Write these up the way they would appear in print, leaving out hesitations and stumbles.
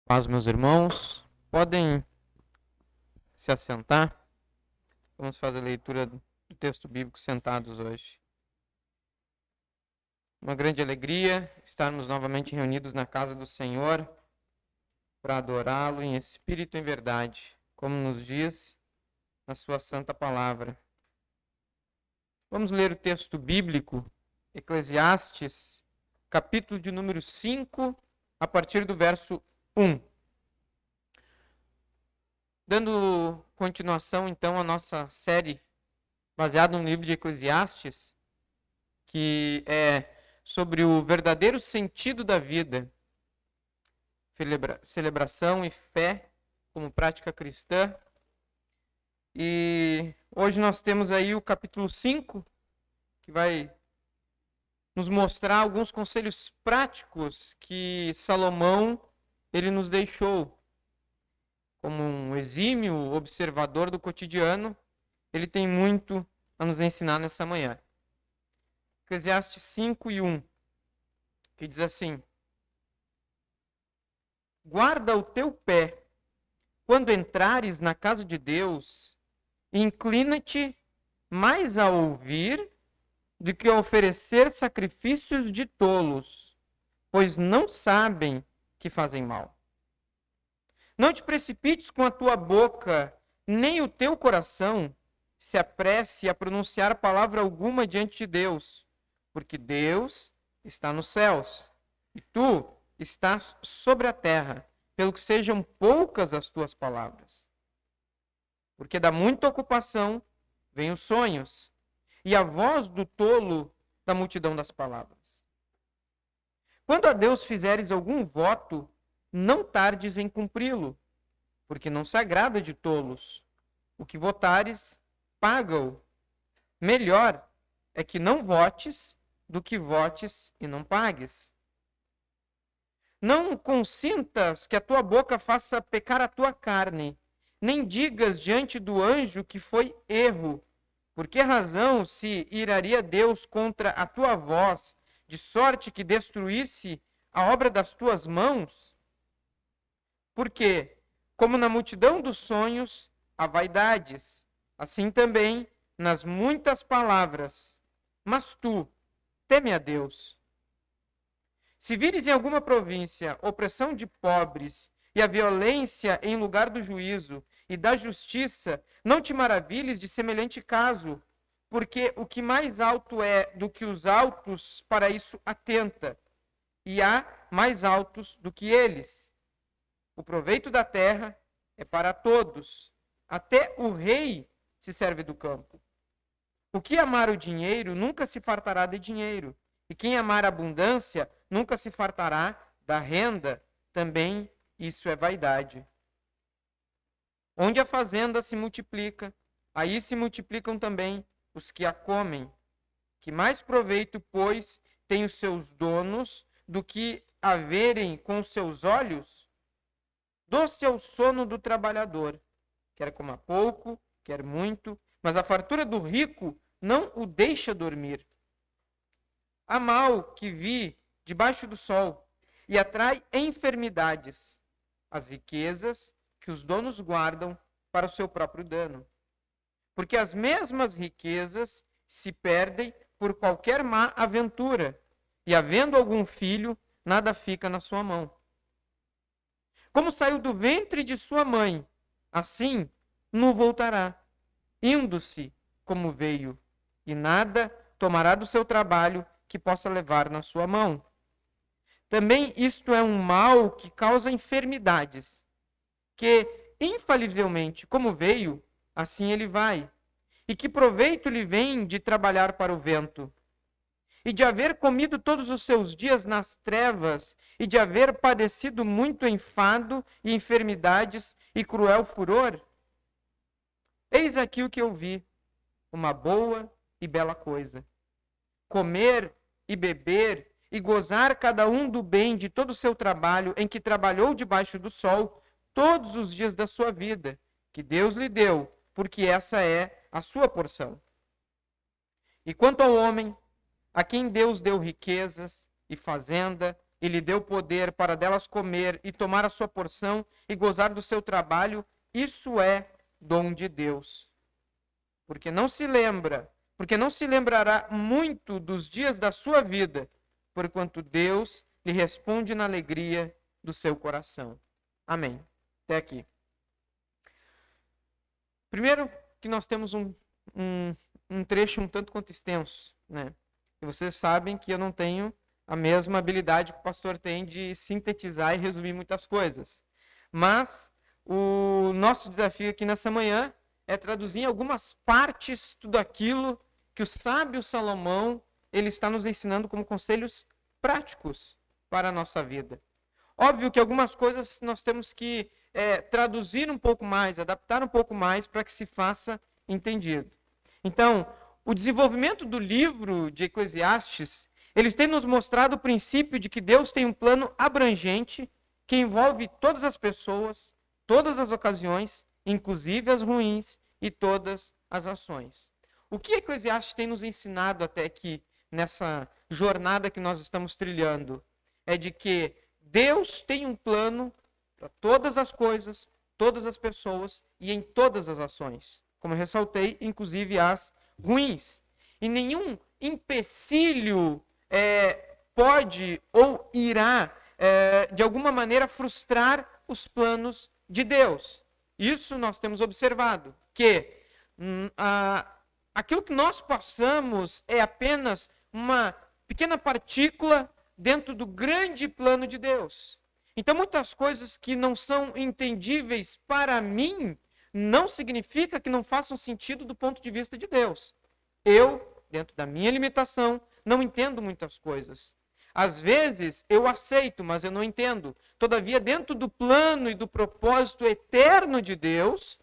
Paz, meus irmãos, podem se assentar. Vamos fazer a leitura do texto bíblico sentados hoje. Uma grande alegria estarmos novamente reunidos na casa do Senhor para adorá-lo em espírito e em verdade, como nos diz na sua santa palavra. Vamos ler o texto bíblico, Eclesiastes, capítulo de número 5, a partir do verso 1. Dando continuação, então, à nossa série baseada no livro de Eclesiastes, que é sobre o verdadeiro sentido da vida, celebração e fé como prática cristã. E hoje nós temos aí o capítulo 5, que vai nos mostrar alguns conselhos práticos que Salomão ele nos deixou. Como um exímio observador do cotidiano, ele tem muito a nos ensinar nessa manhã. Eclesiastes 5 e 1, que diz assim: guarda o teu pé quando entrares na casa de Deus, e inclina-te mais a ouvir do que a oferecer sacrifícios de tolos, pois não sabem que fazem mal. Não te precipites com a tua boca, nem o teu coração se apresse a pronunciar palavra alguma diante de Deus, porque Deus está nos céus e tu estás sobre a terra, pelo que sejam poucas as tuas palavras. Porque da muita ocupação vêm os sonhos, e a voz do tolo da multidão das palavras. Quando a Deus fizeres algum voto, não tardes em cumpri-lo, porque não se agrada de tolos. O que votares, paga-o. Melhor é que não votes do que votes e não pagues. Não consintas que a tua boca faça pecar a tua carne, nem digas diante do anjo que foi erro. Por que razão se iraria Deus contra a tua voz, de sorte que destruísse a obra das tuas mãos? Porque, como na multidão dos sonhos, há vaidades, assim também nas muitas palavras. Mas tu, teme a Deus. Se vires em alguma província opressão de pobres e a violência em lugar do juízo e da justiça, não te maravilhes de semelhante caso, porque o que mais alto é do que os altos para isso atenta, e há mais altos do que eles. O proveito da terra é para todos, até o rei se serve do campo. O que amar o dinheiro nunca se fartará de dinheiro, e quem amar a abundância nunca se fartará da renda. Também isso é vaidade. Onde a fazenda se multiplica, aí se multiplicam também os que a comem. Que mais proveito, pois, têm os seus donos do que a verem com os seus olhos? Doce é o sono do trabalhador, quer coma pouco, quer muito, mas a fartura do rico não o deixa dormir. Há mal que vi debaixo do sol e atrai enfermidades, as riquezas que os donos guardam para o seu próprio dano. Porque as mesmas riquezas se perdem por qualquer má aventura, e havendo algum filho, nada fica na sua mão. Como saiu do ventre de sua mãe, assim nu voltará, indo-se como veio, e nada tomará do seu trabalho que possa levar na sua mão. Também isto é um mal que causa enfermidades, que infalivelmente, como veio, assim ele vai. E que proveito lhe vem de trabalhar para o vento? E de haver comido todos os seus dias nas trevas, e de haver padecido muito enfado e enfermidades e cruel furor? Eis aqui o que eu vi, uma boa e bela coisa. Comer e beber e gozar cada um do bem de todo o seu trabalho em que trabalhou debaixo do sol todos os dias da sua vida, que Deus lhe deu, porque essa é a sua porção. E quanto ao homem, a quem Deus deu riquezas e fazenda e lhe deu poder para delas comer e tomar a sua porção e gozar do seu trabalho, isso é dom de Deus. Porque não se lembrará muito dos dias da sua vida, porquanto Deus lhe responde na alegria do seu coração. Amém. Até aqui. Primeiro que nós temos um trecho um tanto quanto extenso, né? E vocês sabem que eu não tenho a mesma habilidade que o pastor tem de sintetizar e resumir muitas coisas. Mas o nosso desafio aqui nessa manhã é traduzir em algumas partes tudo aquilo que o sábio Salomão ele está nos ensinando como conselhos práticos para a nossa vida. Óbvio que algumas coisas nós temos que traduzir um pouco mais, adaptar um pouco mais para que se faça entendido. Então, o desenvolvimento do livro de Eclesiastes, eles têm nos mostrado o princípio de que Deus tem um plano abrangente que envolve todas as pessoas, todas as ocasiões, inclusive as ruins e todas as ações. O que Eclesiastes tem nos ensinado até aqui, nessa jornada que nós estamos trilhando, é de que Deus tem um plano para todas as coisas, todas as pessoas e em todas as ações. Como eu ressaltei, inclusive as ruins. E nenhum empecilho pode ou irá, de alguma maneira, frustrar os planos de Deus. Isso nós temos observado, que aquilo que nós passamos é apenas uma pequena partícula dentro do grande plano de Deus. Então, muitas coisas que não são entendíveis para mim, não significa que não façam sentido do ponto de vista de Deus. Eu, dentro da minha limitação, não entendo muitas coisas. Às vezes, eu aceito, mas eu não entendo. Todavia, dentro do plano e do propósito eterno de Deus,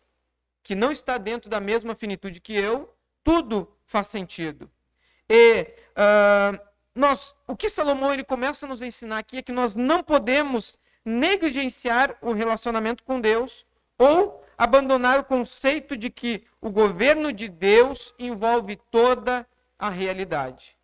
que não está dentro da mesma finitude que eu, tudo faz sentido. E o que Salomão ele começa a nos ensinar aqui é que nós não podemos negligenciar o relacionamento com Deus ou abandonar o conceito de que o governo de Deus envolve toda a realidade.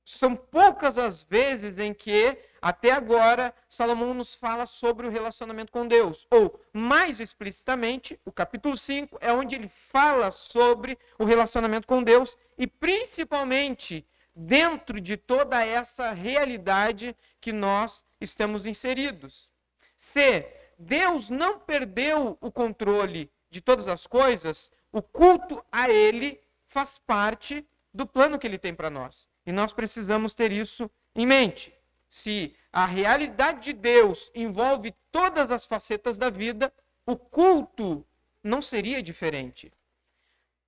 São poucas as vezes em que, até agora, Salomão nos fala sobre o relacionamento com Deus. Ou, mais explicitamente, o capítulo 5 é onde ele fala sobre o relacionamento com Deus e, principalmente, dentro de toda essa realidade que nós estamos inseridos. Se Deus não perdeu o controle de todas as coisas, o culto a Ele faz parte do plano que Ele tem para nós. E nós precisamos ter isso em mente. Se a realidade de Deus envolve todas as facetas da vida, o culto não seria diferente.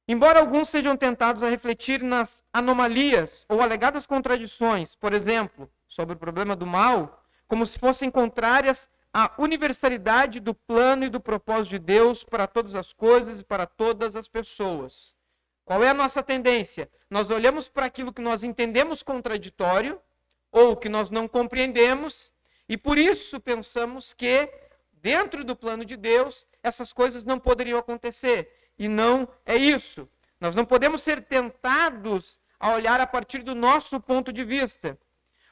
Embora alguns sejam tentados a refletir nas anomalias ou alegadas contradições, por exemplo, sobre o problema do mal, como se fossem contrárias à universalidade do plano e do propósito de Deus para todas as coisas e para todas as pessoas. Qual é a nossa tendência? Nós olhamos para aquilo que nós entendemos contraditório ou que nós não compreendemos e por isso pensamos que dentro do plano de Deus essas coisas não poderiam acontecer. E não é isso. Nós não podemos ser tentados a olhar a partir do nosso ponto de vista.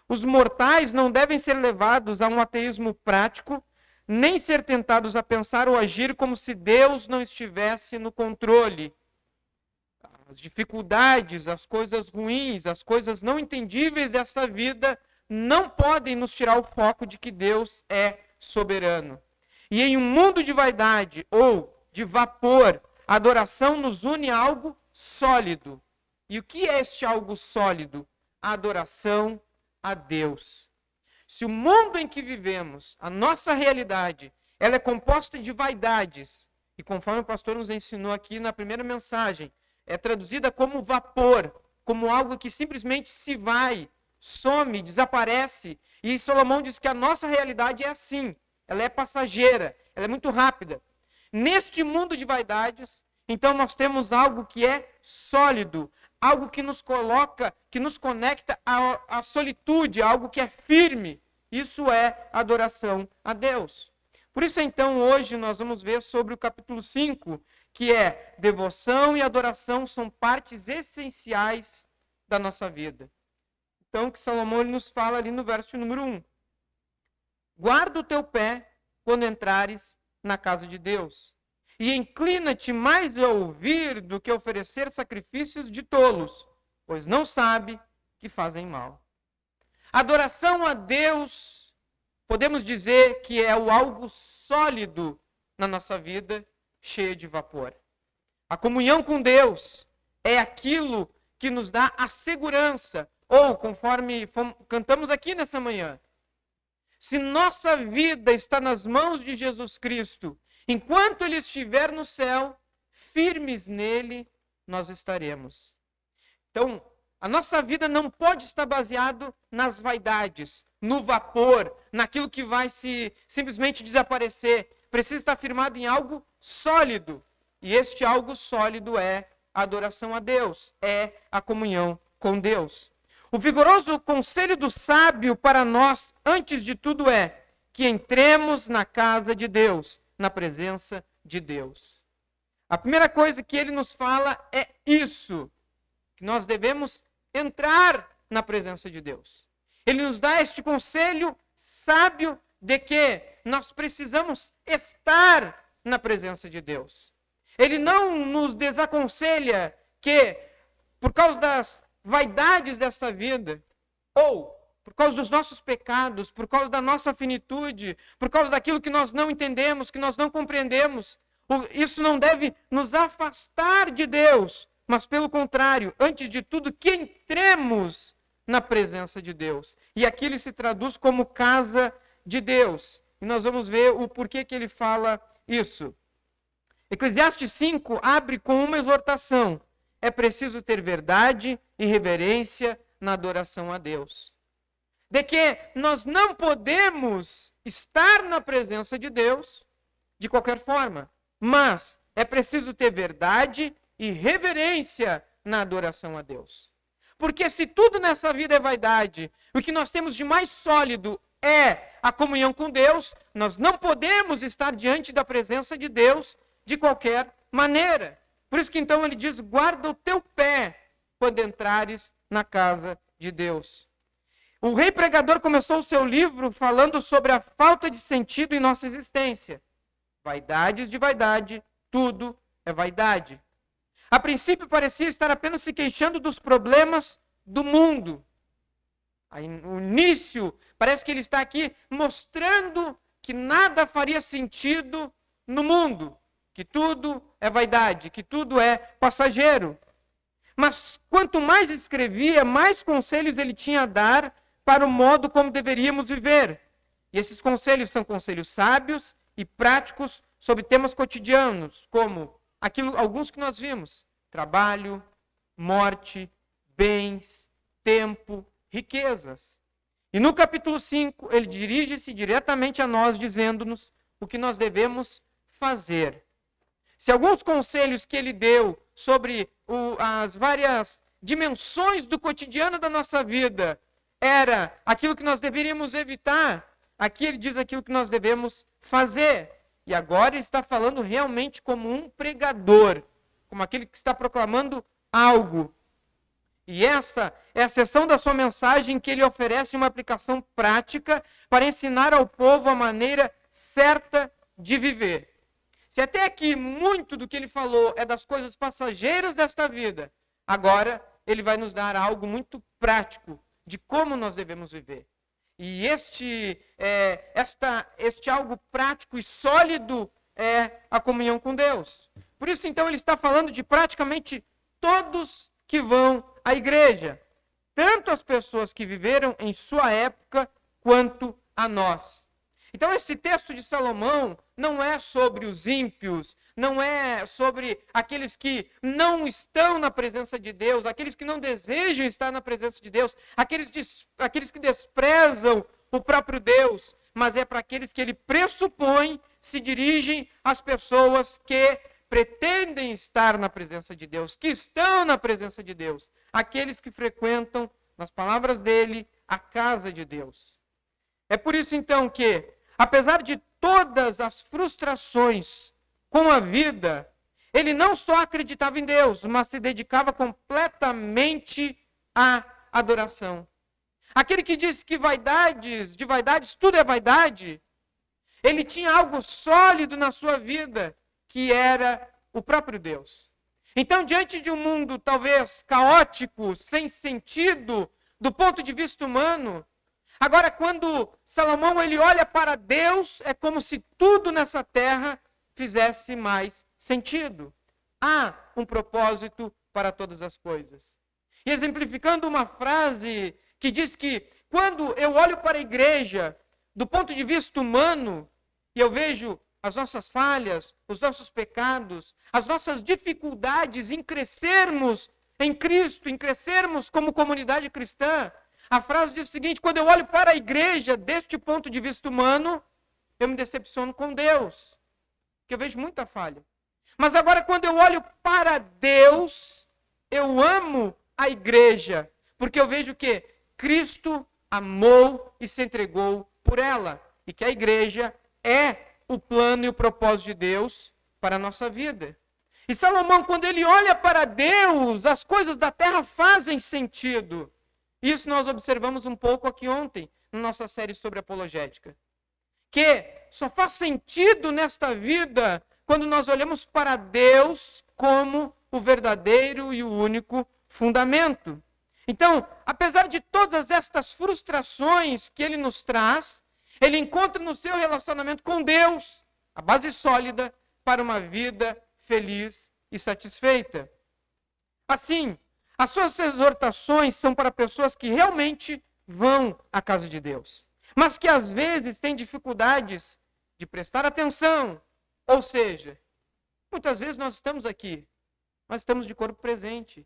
Os mortais não devem ser levados a um ateísmo prático, nem ser tentados a pensar ou agir como se Deus não estivesse no controle. As dificuldades, as coisas ruins, as coisas não entendíveis dessa vida não podem nos tirar o foco de que Deus é soberano. E em um mundo de vaidade ou de vapor, a adoração nos une a algo sólido. E o que é este algo sólido? A adoração a Deus. Se o mundo em que vivemos, a nossa realidade, ela é composta de vaidades, e conforme o pastor nos ensinou aqui na primeira mensagem, é traduzida como vapor, como algo que simplesmente se vai, some, desaparece. E Salomão diz que a nossa realidade é assim, ela é passageira, ela é muito rápida. Neste mundo de vaidades, então nós temos algo que é sólido, algo que nos coloca, que nos conecta à solitude, algo que é firme. Isso é adoração a Deus. Por isso, então, hoje nós vamos ver sobre o capítulo 5, que é devoção e adoração são partes essenciais da nossa vida. então, que Salomão ele nos fala ali no verso número 1. Guarda o teu pé quando entrares na casa de Deus, e inclina-te mais a ouvir do que oferecer sacrifícios de tolos, pois não sabe que fazem mal. Adoração a Deus, podemos dizer que é o algo sólido na nossa vida, cheia de vapor. A comunhão com Deus é aquilo que nos dá a segurança, ou conforme cantamos aqui nessa manhã, se nossa vida está nas mãos de Jesus Cristo, enquanto Ele estiver no céu, firmes nele nós estaremos. Então, a nossa vida não pode estar baseada nas vaidades, no vapor, naquilo que vai simplesmente desaparecer. Precisa estar firmado em algo sólido. E este algo sólido é a adoração a Deus, é a comunhão com Deus. O vigoroso conselho do sábio para nós, antes de tudo, é que entremos na casa de Deus, na presença de Deus. A primeira coisa que ele nos fala é isso, que nós devemos entrar na presença de Deus. Ele nos dá este conselho sábio de que nós precisamos estar na presença de Deus. Ele não nos desaconselha que, por causa das vaidades dessa vida, ou por causa dos nossos pecados, por causa da nossa finitude, por causa daquilo que nós não entendemos, que nós não compreendemos, isso não deve nos afastar de Deus, mas pelo contrário, antes de tudo, que entremos na presença de Deus. E aqui ele se traduz como casa de Deus. E nós vamos ver o porquê que ele fala isso. Eclesiastes 5 abre com uma exortação. É preciso ter verdade e reverência na adoração a Deus. De que nós não podemos estar na presença de Deus de qualquer forma, mas é preciso ter verdade e reverência na adoração a Deus. Porque se tudo nessa vida é vaidade, o que nós temos de mais sólido é a comunhão com Deus, nós não podemos estar diante da presença de Deus de qualquer maneira. Por isso que então ele diz, guarda o teu pé quando entrares na casa de Deus. O rei pregador começou o seu livro falando sobre a falta de sentido em nossa existência. Vaidades de vaidade, tudo é vaidade. A princípio parecia estar apenas se queixando dos problemas do mundo. Aí, no início, parece que ele está aqui mostrando que nada faria sentido no mundo. Que tudo é vaidade, que tudo é passageiro. Mas quanto mais escrevia, mais conselhos ele tinha a dar para o modo como deveríamos viver. E esses conselhos são conselhos sábios e práticos sobre temas cotidianos, como alguns que nós vimos: trabalho, morte, bens, tempo, riquezas. E no capítulo 5, ele dirige-se diretamente a nós, dizendo-nos o que nós devemos fazer. Se alguns conselhos que ele deu sobre as várias dimensões do cotidiano da nossa vida era aquilo que nós deveríamos evitar, aqui ele diz aquilo que nós devemos fazer. E agora ele está falando realmente como um pregador, como aquele que está proclamando algo. E essa é a seção da sua mensagem que ele oferece uma aplicação prática para ensinar ao povo a maneira certa de viver. Se até aqui muito do que ele falou é das coisas passageiras desta vida, agora ele vai nos dar algo muito prático de como nós devemos viver. E este algo prático e sólido é a comunhão com Deus. Por isso, então, ele está falando de praticamente todos que vão à igreja. Tanto as pessoas que viveram em sua época, quanto a nós. Então, esse texto de Salomão não é sobre os ímpios, não é sobre aqueles que não estão na presença de Deus, aqueles que não desejam estar na presença de Deus, aqueles que desprezam o próprio Deus, mas é para aqueles que ele pressupõe se dirigem às pessoas que pretendem estar na presença de Deus, que estão na presença de Deus, aqueles que frequentam, nas palavras dele, a casa de Deus. É por isso então que, apesar de todas as frustrações com a vida, ele não só acreditava em Deus, mas se dedicava completamente à adoração. aquele que diz que de vaidades, tudo é vaidade, ele tinha algo sólido na sua vida, que era o próprio Deus. Então, diante de um mundo talvez caótico, sem sentido, do ponto de vista humano, agora quando Salomão ele olha para Deus, é como se tudo nessa terra fizesse mais sentido. Há um propósito para todas as coisas. E exemplificando uma frase que diz que quando eu olho para a igreja, do ponto de vista humano, e eu vejo as nossas falhas, os nossos pecados, as nossas dificuldades em crescermos em Cristo, em crescermos como comunidade cristã, a frase diz o seguinte: quando eu olho para a igreja deste ponto de vista humano, eu me decepciono com Deus, porque eu vejo muita falha. Mas agora quando eu olho para Deus, eu amo a igreja, porque eu vejo que Cristo amou e se entregou por ela, e que a igreja é o plano e o propósito de Deus para a nossa vida. E Salomão, quando ele olha para Deus, as coisas da terra fazem sentido. Isso nós observamos um pouco aqui ontem, na nossa série sobre apologética. Que só faz sentido nesta vida quando nós olhamos para Deus como o verdadeiro e o único fundamento. Então, apesar de todas estas frustrações que ele nos traz, ele encontra no seu relacionamento com Deus a base sólida para uma vida feliz e satisfeita. Assim, as suas exortações são para pessoas que realmente vão à casa de Deus, mas que às vezes têm dificuldades de prestar atenção. Ou seja, muitas vezes nós estamos aqui, nós estamos de corpo presente.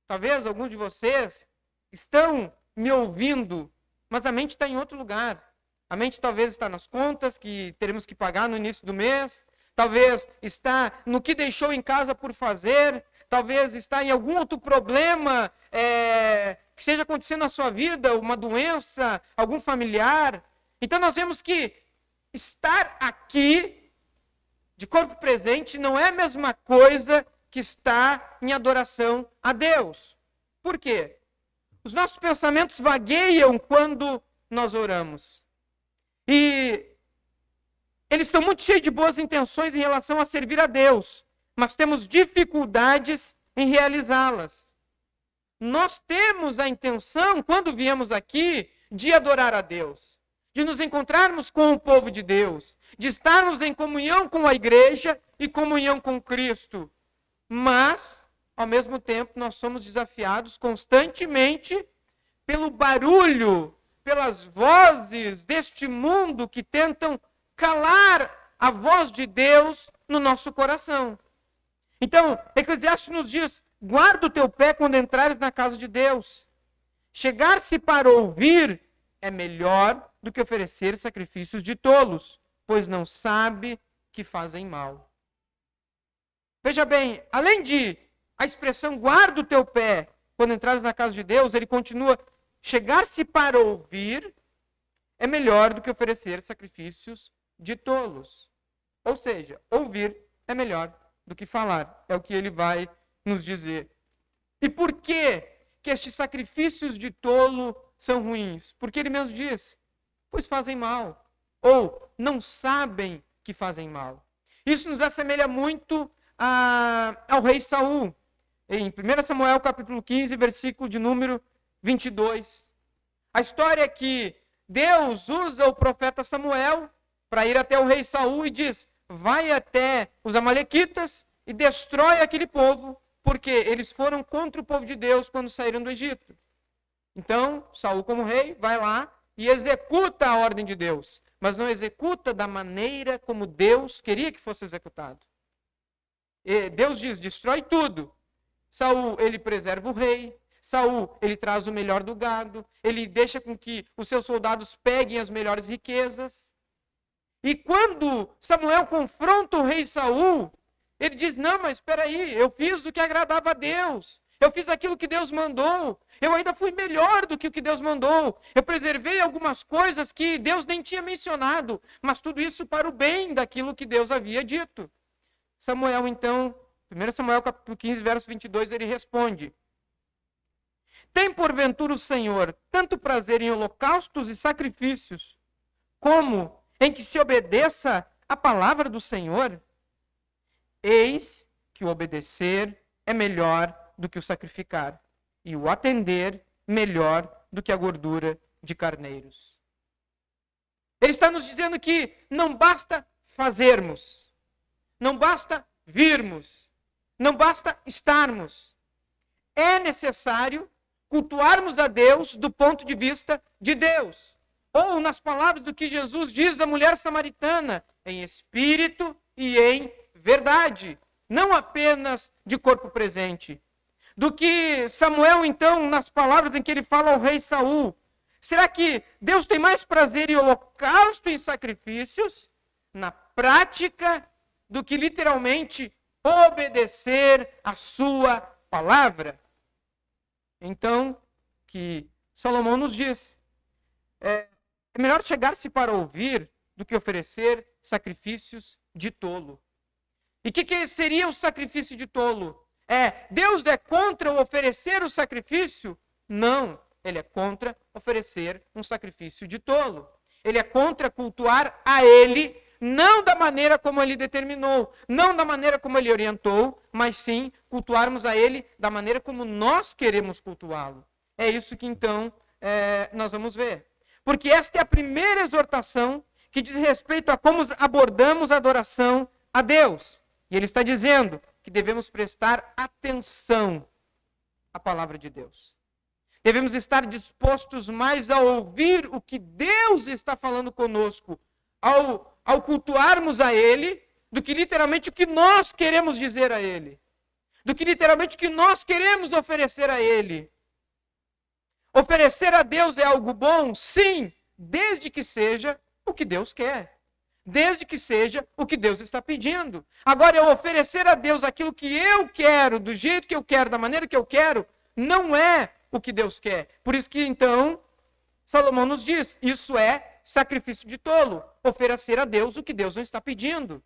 Talvez alguns de vocês estão me ouvindo, mas a mente está em outro lugar. A mente talvez está nas contas que teremos que pagar no início do mês. Talvez está no que deixou em casa por fazer. Talvez está em algum outro problema que esteja acontecendo na sua vida, uma doença, algum familiar. Então nós vemos que estar aqui, de corpo presente, não é a mesma coisa que estar em adoração a Deus. Por quê? Os nossos pensamentos vagueiam quando nós oramos. E eles são muito cheios de boas intenções em relação a servir a Deus, mas temos dificuldades em realizá-las. Nós temos a intenção, quando viemos aqui, de adorar a Deus, de nos encontrarmos com o povo de Deus, de estarmos em comunhão com a igreja e comunhão com Cristo. Mas, ao mesmo tempo, nós somos desafiados constantemente pelo barulho, pelas vozes deste mundo que tentam calar a voz de Deus no nosso coração. Então, Eclesiastes nos diz: guarda o teu pé quando entrares na casa de Deus. Chegar-se para ouvir é melhor do que oferecer sacrifícios de tolos, pois não sabe que fazem mal. Veja bem, além de a expressão guarda o teu pé quando entrares na casa de Deus, ele continua: chegar-se para ouvir é melhor do que oferecer sacrifícios de tolos. Ou seja, ouvir é melhor do que falar. É o que ele vai nos dizer. E por que estes sacrifícios de tolo são ruins? Porque ele mesmo diz: pois fazem mal. Ou não sabem que fazem mal. Isso nos assemelha muito ao rei Saul. Em 1 Samuel capítulo 15, versículo de número 22. A história é que Deus usa o profeta Samuel para ir até o rei Saul e diz: vai até os amalequitas e destrói aquele povo, porque eles foram contra o povo de Deus quando saíram do Egito. Então, Saul, como rei, vai lá e executa a ordem de Deus, mas não executa da maneira como Deus queria que fosse executado. E Deus diz: destrói tudo. Saul, ele preserva o rei. Saul, ele traz o melhor do gado. Ele deixa com que os seus soldados peguem as melhores riquezas. E quando Samuel confronta o rei Saul, ele diz: não, mas espera aí, eu fiz o que agradava a Deus. Eu fiz aquilo que Deus mandou. Eu ainda fui melhor do que o que Deus mandou. Eu preservei algumas coisas que Deus nem tinha mencionado, mas tudo isso para o bem daquilo que Deus havia dito. Samuel, então, 1 Samuel capítulo 15, verso 22, ele responde: Tem porventura o Senhor tanto prazer em holocaustos e sacrifícios, como em que se obedeça a palavra do Senhor? Eis que o obedecer é melhor do que o sacrificar, e o atender melhor do que a gordura de carneiros. Ele está nos dizendo que não basta fazermos, não basta virmos, não basta estarmos. É necessário cultuarmos a Deus do ponto de vista de Deus. Ou, nas palavras do que Jesus diz à mulher samaritana, em espírito e em verdade. Não apenas de corpo presente. Do que Samuel, então, nas palavras em que ele fala ao rei Saul. Será que Deus tem mais prazer em holocausto e em sacrifícios, na prática, do que literalmente obedecer a sua palavra? Então, que Salomão nos diz, é melhor chegar-se para ouvir do que oferecer sacrifícios de tolo. E o que seria o sacrifício de tolo? Deus é contra o oferecer o sacrifício? Não, ele é contra oferecer um sacrifício de tolo. Ele é contra cultuar a ele, não da maneira como ele determinou, não da maneira como ele orientou, mas sim cultuarmos a ele da maneira como nós queremos cultuá-lo. É isso que então nós vamos ver. Porque esta é a primeira exortação que diz respeito a como abordamos a adoração a Deus. E ele está dizendo que devemos prestar atenção à palavra de Deus. Devemos estar dispostos mais a ouvir o que Deus está falando conosco, ao cultuarmos a Ele, do que literalmente o que nós queremos dizer a Ele. Do que literalmente o que nós queremos oferecer a Ele. Oferecer a Deus é algo bom? Sim, desde que seja o que Deus quer. Desde que seja o que Deus está pedindo. Agora, eu oferecer a Deus aquilo que eu quero, do jeito que eu quero, da maneira que eu quero, não é o que Deus quer. Por isso que, então, Salomão nos diz, isso é sacrifício de tolo. Oferecer a Deus o que Deus não está pedindo.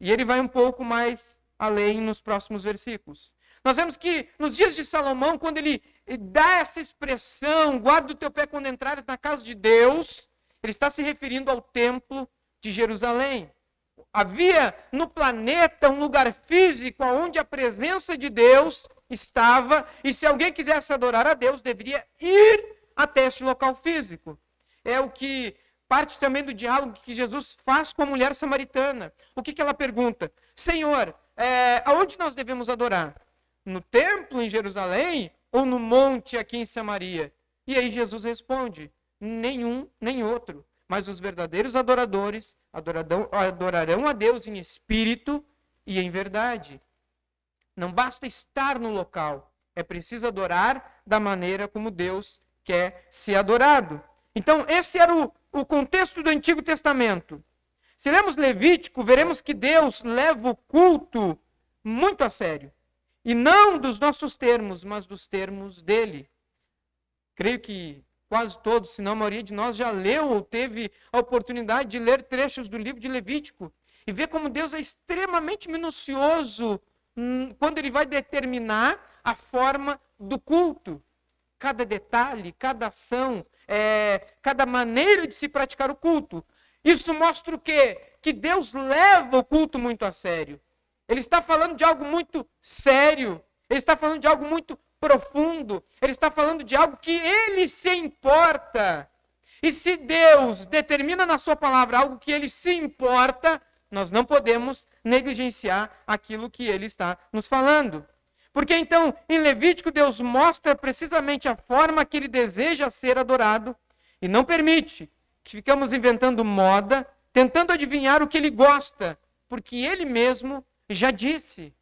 E ele vai um pouco mais além nos próximos versículos. Nós vemos que nos dias de Salomão, quando ele dá essa expressão, guarda o teu pé quando entrares na casa de Deus, ele está se referindo ao templo de Jerusalém. Havia no planeta um lugar físico onde a presença de Deus estava, e se alguém quisesse adorar a Deus, deveria ir até esse local físico. É o que parte também do diálogo que Jesus faz com a mulher samaritana. O que ela pergunta? Senhor, aonde nós devemos adorar? No templo em Jerusalém ou no monte aqui em Samaria? E aí Jesus responde, nenhum nem outro. Mas os verdadeiros adoradores adorarão a Deus em espírito e em verdade. Não basta estar no local, é preciso adorar da maneira como Deus quer ser adorado. Então, esse era o contexto do Antigo Testamento. Se lemos Levítico, veremos que Deus leva o culto muito a sério. E não dos nossos termos, mas dos termos dele. Creio que quase todos, se não a maioria de nós, já leu ou teve a oportunidade de ler trechos do livro de Levítico e ver como Deus é extremamente minucioso quando ele vai determinar a forma do culto. Cada detalhe, cada ação, cada maneira de se praticar o culto. Isso mostra o quê? Que Deus leva o culto muito a sério. Ele está falando de algo muito sério. Ele está falando de algo muito profundo. Ele está falando de algo que ele se importa. E se Deus determina na sua palavra algo que ele se importa, nós não podemos negligenciar aquilo que ele está nos falando. Porque então, em Levítico, Deus mostra precisamente a forma que ele deseja ser adorado e não permite que ficamos inventando moda, tentando adivinhar o que ele gosta, porque ele mesmo já disse.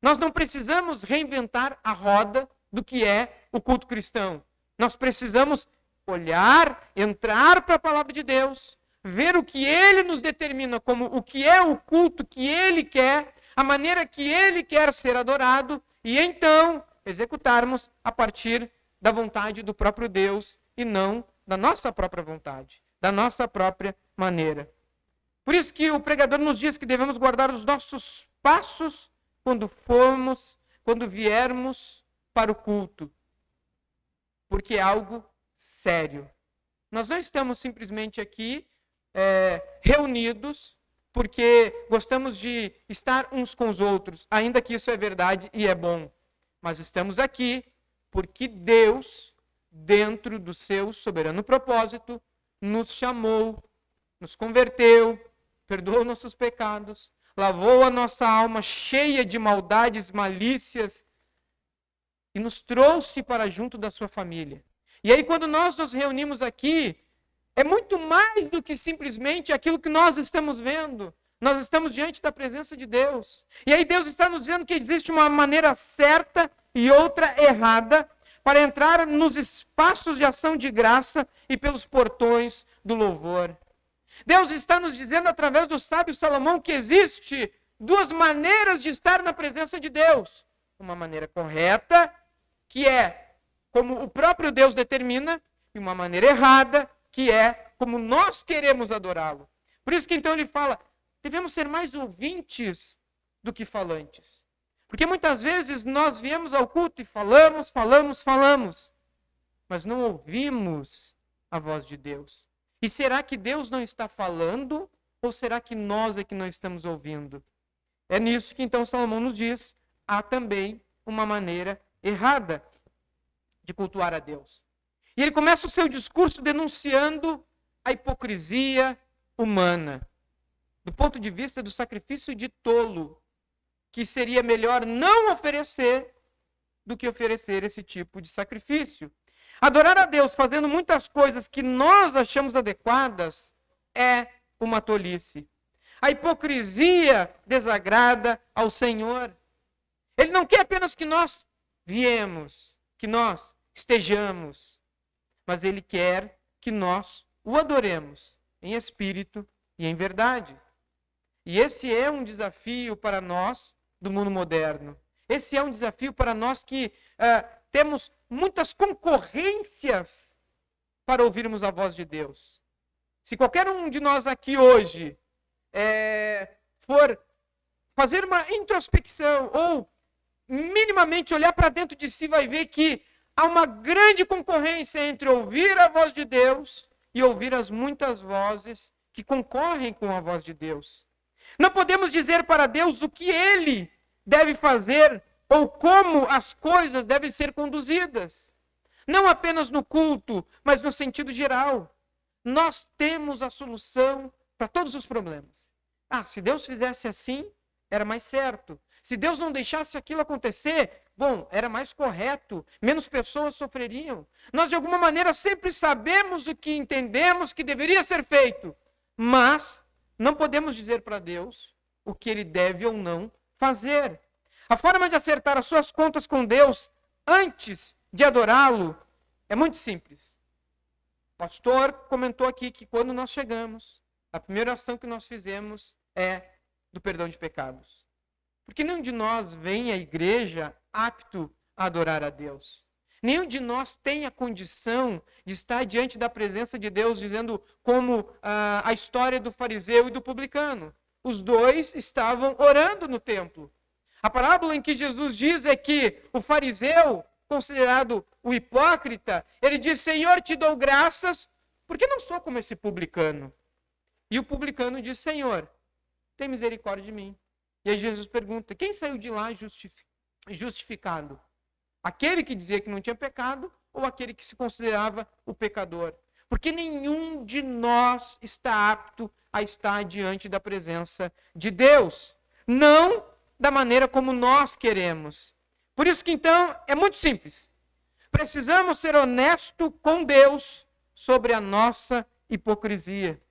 Nós não precisamos reinventar a roda do que é o culto cristão. Nós precisamos olhar, entrar para a palavra de Deus, ver o que ele nos determina como o que é o culto que ele quer, a maneira que ele quer ser adorado, e então executarmos a partir da vontade do próprio Deus e não da nossa própria vontade, da nossa própria maneira. Por isso que o pregador nos diz que devemos guardar os nossos passos quando viermos para o culto. porque é algo sério. Nós não estamos simplesmente aqui reunidos porque gostamos de estar uns com os outros, ainda que isso é verdade e é bom. Mas estamos aqui porque Deus, dentro do seu soberano propósito, nos chamou, nos converteu, perdoou nossos pecados, lavou a nossa alma cheia de maldades, malícias e nos trouxe para junto da sua família. E aí, quando nós nos reunimos aqui, é muito mais do que simplesmente aquilo que nós estamos vendo. Nós estamos diante da presença de Deus. E aí Deus está nos dizendo que existe uma maneira certa e outra errada para entrar nos espaços de ação de graça e pelos portões do louvor. Deus está nos dizendo através do sábio Salomão que existe duas maneiras de estar na presença de Deus. Uma maneira correta, que é como o próprio Deus determina, e uma maneira errada, que é como nós queremos adorá-lo. Por isso que então ele fala, devemos ser mais ouvintes do que falantes. Porque muitas vezes nós viemos ao culto e falamos, mas não ouvimos a voz de Deus. E será que Deus não está falando, ou será que nós é que não estamos ouvindo? É nisso que então Salomão nos diz, há também uma maneira errada de cultuar a Deus. E ele começa o seu discurso denunciando a hipocrisia humana, do ponto de vista do sacrifício de tolo, que seria melhor não oferecer do que oferecer esse tipo de sacrifício. Adorar a Deus fazendo muitas coisas que nós achamos adequadas é uma tolice. A hipocrisia desagrada ao Senhor. Ele não quer apenas que nós viemos, que nós estejamos, mas Ele quer que nós o adoremos em espírito e em verdade. E esse é um desafio para nós do mundo moderno. Esse é um desafio para nós que temos muitas concorrências para ouvirmos a voz de Deus. Se qualquer um de nós aqui hoje for fazer uma introspecção ou minimamente olhar para dentro de si, vai ver que há uma grande concorrência entre ouvir a voz de Deus e ouvir as muitas vozes que concorrem com a voz de Deus. Não podemos dizer para Deus o que Ele deve fazer ou como as coisas devem ser conduzidas. Não apenas no culto, mas no sentido geral. Nós temos a solução para todos os problemas. Se Deus fizesse assim, era mais certo. Se Deus não deixasse aquilo acontecer, bom, era mais correto, menos pessoas sofreriam. Nós, de alguma maneira, sempre sabemos o que entendemos que deveria ser feito, mas não podemos dizer para Deus o que Ele deve ou não fazer. A forma de acertar as suas contas com Deus antes de adorá-lo é muito simples. O pastor comentou aqui que quando nós chegamos, a primeira ação que nós fizemos é do perdão de pecados. Porque nenhum de nós vem à igreja apto a adorar a Deus. Nenhum de nós tem a condição de estar diante da presença de Deus, dizendo como a história do fariseu e do publicano. Os dois estavam orando no templo. A parábola em que Jesus diz é que o fariseu, considerado o hipócrita, ele diz, Senhor, te dou graças, porque não sou como esse publicano. E o publicano diz, Senhor, tem misericórdia de mim. E aí Jesus pergunta, quem saiu de lá justificado? Aquele que dizia que não tinha pecado ou aquele que se considerava o pecador? Porque nenhum de nós está apto a estar diante da presença de Deus. Não da maneira como nós queremos. Por isso que então é muito simples. Precisamos ser honestos com Deus sobre a nossa hipocrisia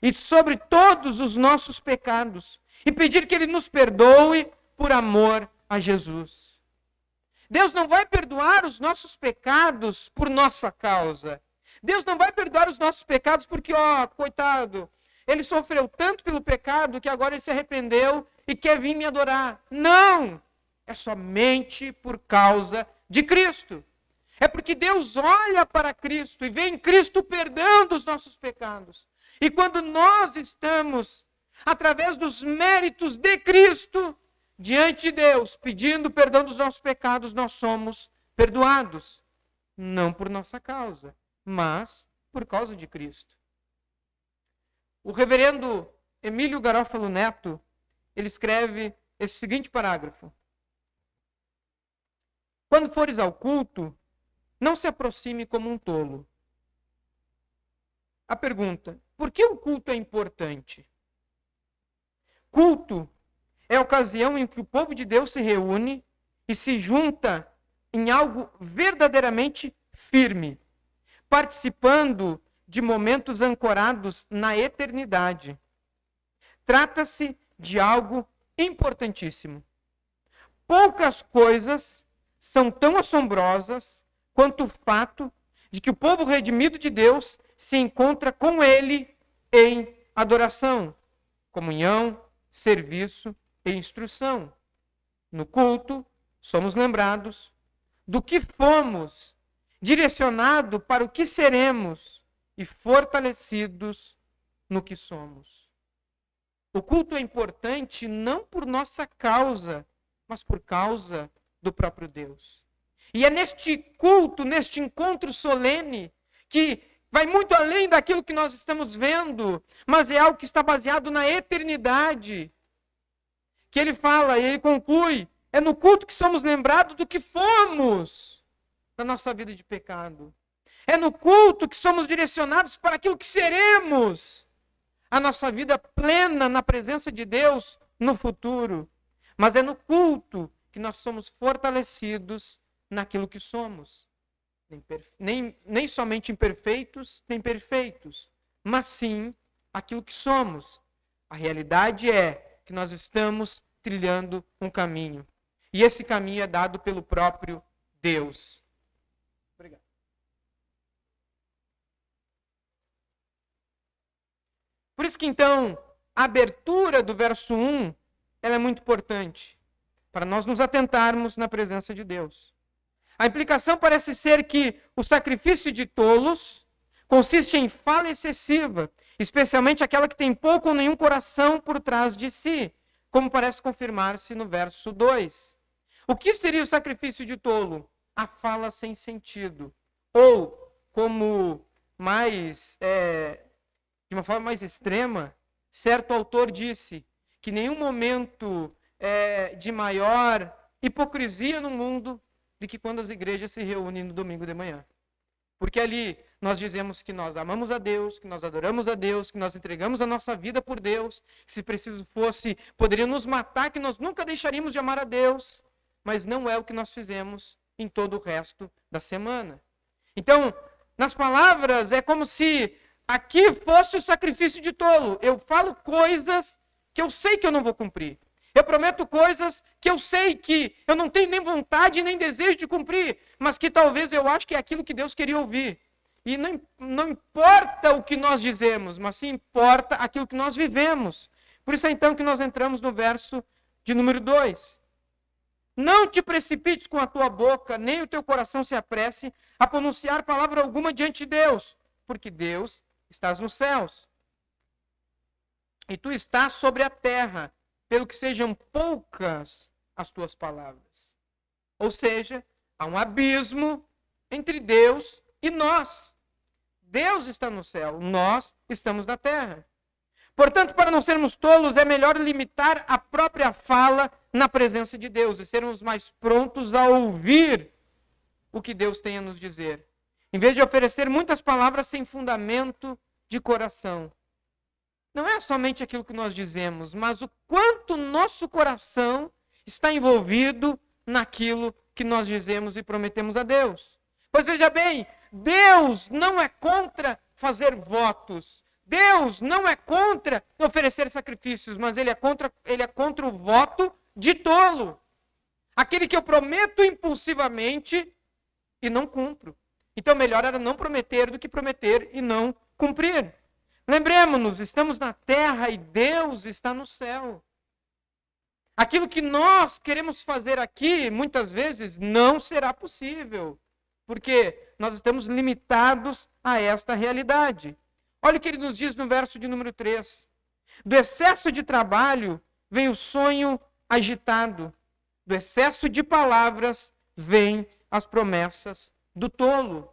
e sobre todos os nossos pecados. E pedir que Ele nos perdoe por amor a Jesus. Deus não vai perdoar os nossos pecados por nossa causa. Deus não vai perdoar os nossos pecados porque, coitado, ele sofreu tanto pelo pecado que agora ele se arrependeu e quer vir me adorar. Não! É somente por causa de Cristo. É porque Deus olha para Cristo e vê em Cristo o perdão dos nossos pecados. E quando nós estamos através dos méritos de Cristo, diante de Deus, pedindo perdão dos nossos pecados, nós somos perdoados. não por nossa causa, mas por causa de Cristo. O reverendo Emílio Garófalo Neto, ele escreve esse seguinte parágrafo: quando fores ao culto, não se aproxime como um tolo. A pergunta: por que o culto é importante? Culto é a ocasião em que o povo de Deus se reúne e se junta em algo verdadeiramente firme, participando de momentos ancorados na eternidade. Trata-se de algo importantíssimo. Poucas coisas são tão assombrosas quanto o fato de que o povo redimido de Deus se encontra com Ele em adoração, comunhão, serviço e instrução. No culto, somos lembrados do que fomos, direcionado para o que seremos e fortalecidos no que somos. O culto é importante não por nossa causa, mas por causa do próprio Deus. E é neste culto, neste encontro solene, que vai muito além daquilo que nós estamos vendo, mas é algo que está baseado na eternidade. Que ele fala e ele conclui: é no culto que somos lembrados do que fomos na nossa vida de pecado. É no culto que somos direcionados para aquilo que seremos, a nossa vida plena na presença de Deus no futuro. Mas é no culto que nós somos fortalecidos naquilo que somos. Nem somente imperfeitos, nem perfeitos, mas sim aquilo que somos. A realidade é que nós estamos trilhando um caminho. E esse caminho é dado pelo próprio Deus. Obrigado. Por isso que então, a abertura do verso 1, ela é muito importante, para nós nos atentarmos na presença de Deus. A implicação parece ser que o sacrifício de tolos consiste em fala excessiva, especialmente aquela que tem pouco ou nenhum coração por trás de si, como parece confirmar-se no verso 2. O que seria o sacrifício de tolo? A fala sem sentido. Ou, como de uma forma mais extrema, certo autor disse que nenhum momento de maior hipocrisia no mundo do que quando as igrejas se reúnem no domingo de manhã. Porque ali nós dizemos que nós amamos a Deus, que nós adoramos a Deus, que nós entregamos a nossa vida por Deus, que se preciso fosse, poderiam nos matar, que nós nunca deixaríamos de amar a Deus, mas não é o que nós fizemos em todo o resto da semana. Então, nas palavras, é como se aqui fosse o sacrifício de tolo. Eu falo coisas que eu sei que eu não vou cumprir. Eu prometo coisas que eu sei que eu não tenho nem vontade nem desejo de cumprir, mas que talvez eu acho que é aquilo que Deus queria ouvir. E não importa o que nós dizemos, mas sim importa aquilo que nós vivemos. Por isso é então que nós entramos no verso de número 2. Não te precipites com a tua boca, nem o teu coração se apresse a pronunciar palavra alguma diante de Deus, porque Deus estás nos céus. E tu estás sobre a terra, pelo que sejam poucas as tuas palavras. Ou seja, há um abismo entre Deus e nós. Deus está no céu, nós estamos na terra. Portanto, para não sermos tolos, é melhor limitar a própria fala na presença de Deus e sermos mais prontos a ouvir o que Deus tem a nos dizer, em vez de oferecer muitas palavras sem fundamento de coração. Não é somente aquilo que nós dizemos, mas o quanto nosso coração está envolvido naquilo que nós dizemos e prometemos a Deus. Pois veja bem, Deus não é contra fazer votos. Deus não é contra oferecer sacrifícios, mas Ele é contra o voto de tolo. Aquele que eu prometo impulsivamente e não cumpro. Então melhor era não prometer do que prometer e não cumprir. Lembremos-nos, estamos na terra e Deus está no céu. Aquilo que nós queremos fazer aqui, muitas vezes, não será possível, porque nós estamos limitados a esta realidade. Olha o que ele nos diz no verso de número 3. Do excesso de trabalho vem o sonho agitado, do excesso de palavras vêm as promessas do tolo.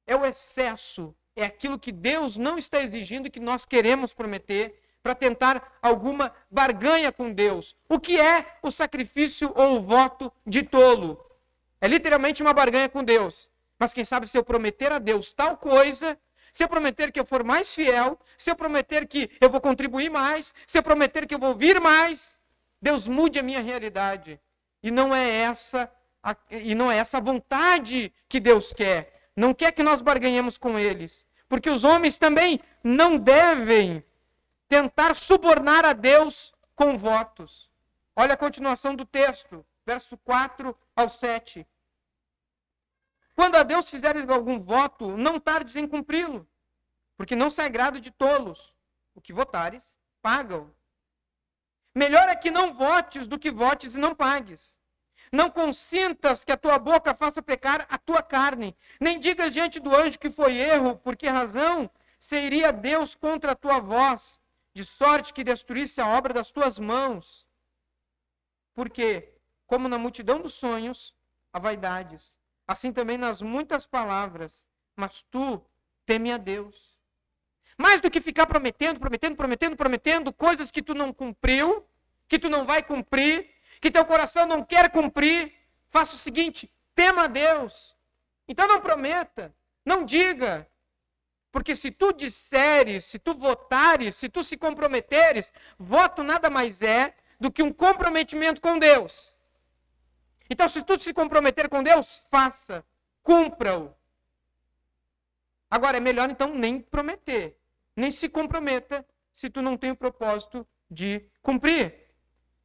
É o excesso, é aquilo que Deus não está exigindo e que nós queremos prometer para tentar alguma barganha com Deus. O que é o sacrifício ou o voto de tolo? É literalmente uma barganha com Deus. Mas quem sabe se eu prometer a Deus tal coisa, se eu prometer que eu for mais fiel, se eu prometer que eu vou contribuir mais, se eu prometer que eu vou vir mais, Deus mude a minha realidade. E não é essa a vontade que Deus quer. Não quer que nós barganhemos com eles. Porque os homens também não devem tentar subornar a Deus com votos. Olha a continuação do texto, verso 4 ao 7. Quando a Deus fizeres algum voto, não tardes em cumpri-lo, porque não se agrada de tolos. O que votares, pagam. Melhor é que não votes do que votes e não pagues. Não consintas que a tua boca faça pecar a tua carne, nem digas diante do anjo que foi erro, por que razão seria Deus contra a tua voz, de sorte que destruísse a obra das tuas mãos. Porque, como na multidão dos sonhos, há vaidades, assim também nas muitas palavras, mas tu teme a Deus. Mais do que ficar prometendo coisas que tu não cumpriu, que tu não vai cumprir, que teu coração não quer cumprir, faça o seguinte: tema a Deus. Então não prometa, não diga. Porque se tu disseres, se tu votares, se tu se comprometeres, voto nada mais é do que um comprometimento com Deus. Então se tu se comprometer com Deus, faça, cumpra-o. Agora é melhor então nem prometer, nem se comprometa se tu não tem o propósito de cumprir.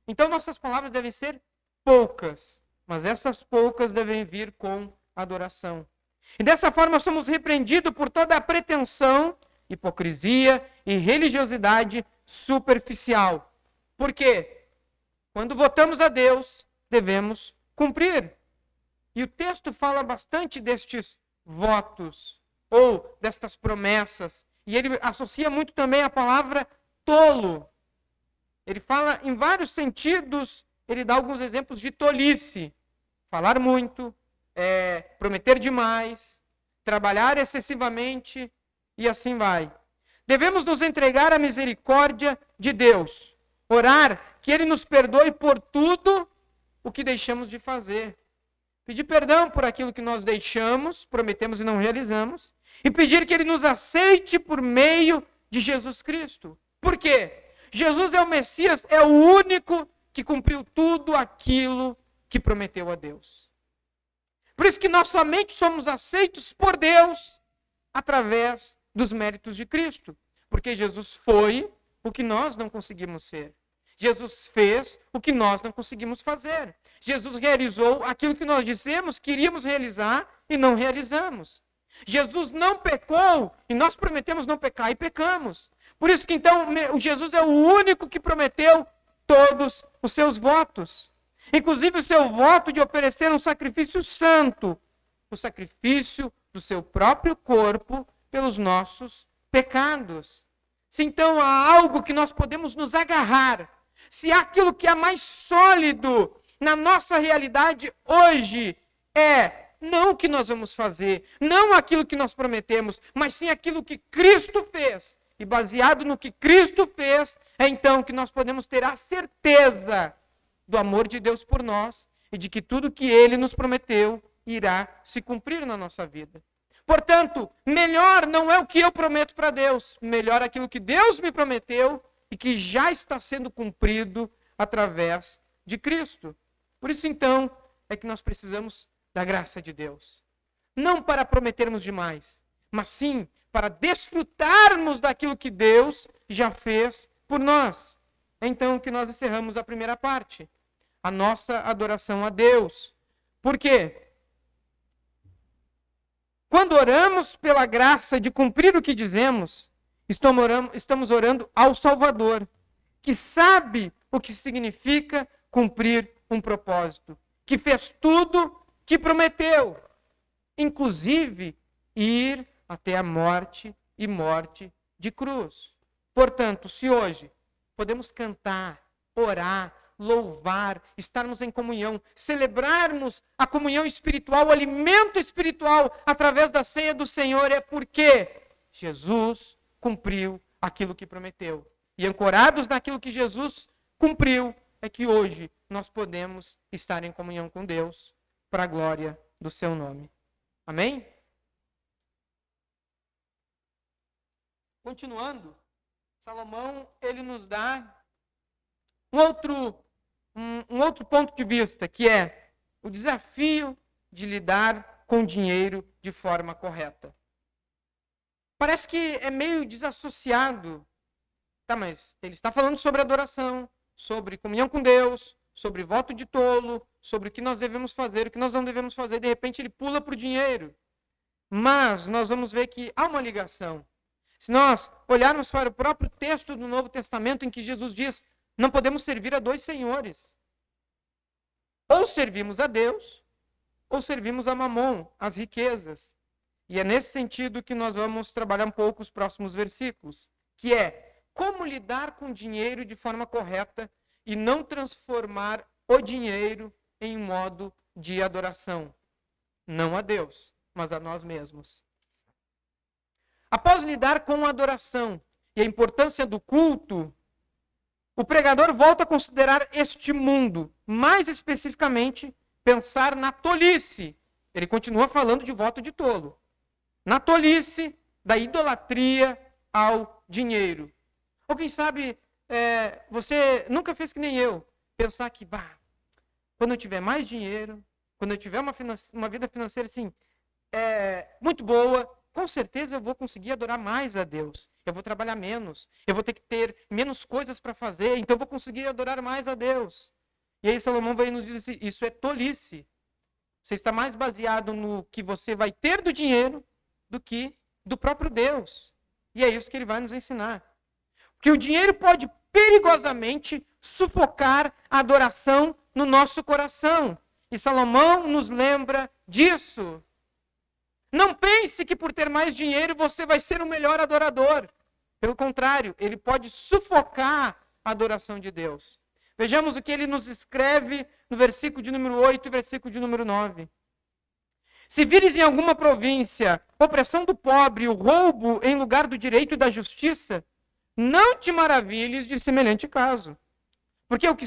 Então nossas palavras devem ser poucas, mas essas poucas devem vir com adoração. E dessa forma somos repreendidos por toda a pretensão, hipocrisia e religiosidade superficial. Por quê? Quando votamos a Deus, devemos cumprir. E o texto fala bastante destes votos, ou destas promessas. E ele associa muito também a palavra tolo. Ele fala em vários sentidos, ele dá alguns exemplos de tolice. Falar muito, prometer demais, trabalhar excessivamente e assim vai. Devemos nos entregar à misericórdia de Deus. Orar que Ele nos perdoe por tudo o que deixamos de fazer. Pedir perdão por aquilo que nós deixamos, prometemos e não realizamos. E pedir que Ele nos aceite por meio de Jesus Cristo. Por quê? Jesus é o Messias, é o único que cumpriu tudo aquilo que prometeu a Deus. Por isso que nós somente somos aceitos por Deus através dos méritos de Cristo. Porque Jesus foi o que nós não conseguimos ser. Jesus fez o que nós não conseguimos fazer. Jesus realizou aquilo que nós dissemos que iríamos realizar e não realizamos. Jesus não pecou e nós prometemos não pecar e pecamos. Por isso que então Jesus é o único que prometeu todos os seus votos. Inclusive o seu voto de oferecer um sacrifício santo. O sacrifício do seu próprio corpo pelos nossos pecados. Se então há algo que nós podemos nos agarrar, se há aquilo que é mais sólido na nossa realidade hoje, não o que nós vamos fazer, não aquilo que nós prometemos, mas sim aquilo que Cristo fez. E baseado no que Cristo fez, é então que nós podemos ter a certeza do amor de Deus por nós e de que tudo que Ele nos prometeu irá se cumprir na nossa vida. Portanto, melhor não é o que eu prometo para Deus, melhor aquilo que Deus me prometeu e que já está sendo cumprido através de Cristo. Por isso, então, é que nós precisamos da graça de Deus. Não para prometermos demais, mas sim para desfrutarmos daquilo que Deus já fez por nós. É então que nós encerramos a primeira parte, a nossa adoração a Deus. Por quê? Quando oramos pela graça de cumprir o que dizemos, estamos orando ao Salvador, que sabe o que significa cumprir um propósito, que fez tudo que prometeu, inclusive ir até a morte e morte de cruz. Portanto, se hoje podemos cantar, orar, louvar, estarmos em comunhão, celebrarmos a comunhão espiritual, o alimento espiritual através da ceia do Senhor, é porque Jesus cumpriu aquilo que prometeu. E ancorados naquilo que Jesus cumpriu, é que hoje nós podemos estar em comunhão com Deus para a glória do seu nome. Amém? Continuando, Salomão, ele nos dá um outro ponto de vista, que é o desafio de lidar com dinheiro de forma correta. Parece que é meio desassociado. Tá, mas ele está falando sobre adoração, sobre comunhão com Deus, sobre voto de tolo, sobre o que nós devemos fazer, o que nós não devemos fazer. De repente ele pula para o dinheiro. Mas nós vamos ver que há uma ligação. Se nós olharmos para o próprio texto do Novo Testamento, em que Jesus diz, não podemos servir a dois senhores. Ou servimos a Deus, ou servimos a Mamon, as riquezas. E é nesse sentido que nós vamos trabalhar um pouco os próximos versículos, que é como lidar com o dinheiro de forma correta e não transformar o dinheiro em modo de adoração. Não a Deus, mas a nós mesmos. Após lidar com a adoração e a importância do culto, o pregador volta a considerar este mundo, mais especificamente, pensar na tolice. Ele continua falando de voto de tolo. Na tolice da idolatria ao dinheiro. Ou quem sabe, você nunca fez que nem eu, pensar que, quando eu tiver mais dinheiro, quando eu tiver uma vida financeira assim, muito boa, com certeza eu vou conseguir adorar mais a Deus. Eu vou trabalhar menos. Eu vou ter que ter menos coisas para fazer. Então eu vou conseguir adorar mais a Deus. E aí Salomão vem e nos diz, isso é tolice. Você está mais baseado no que você vai ter do dinheiro do que do próprio Deus. E é isso que ele vai nos ensinar. Que o dinheiro pode perigosamente sufocar a adoração no nosso coração. E Salomão nos lembra disso. Não pense que por ter mais dinheiro você vai ser o melhor adorador. Pelo contrário, ele pode sufocar a adoração de Deus. Vejamos o que ele nos escreve no versículo de número 8 e versículo de número 9. Se vires em alguma província opressão do pobre, o roubo em lugar do direito e da justiça, não te maravilhes de semelhante caso. Porque o que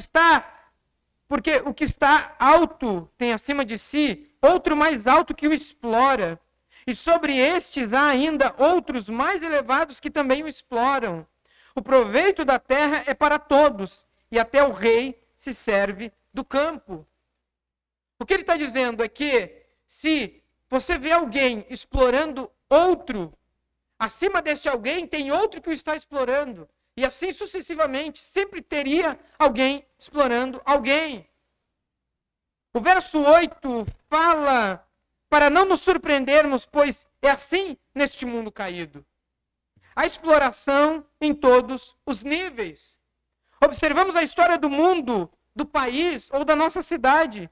está alto tem acima de si outro mais alto que o explora. E sobre estes há ainda outros mais elevados que também o exploram. O proveito da terra é para todos, e até o rei se serve do campo. O que ele está dizendo é que, se você vê alguém explorando outro, acima deste alguém tem outro que o está explorando. E assim sucessivamente, sempre teria alguém explorando alguém. O verso 8 fala para não nos surpreendermos, pois é assim neste mundo caído. A exploração em todos os níveis. Observamos a história do mundo, do país ou da nossa cidade.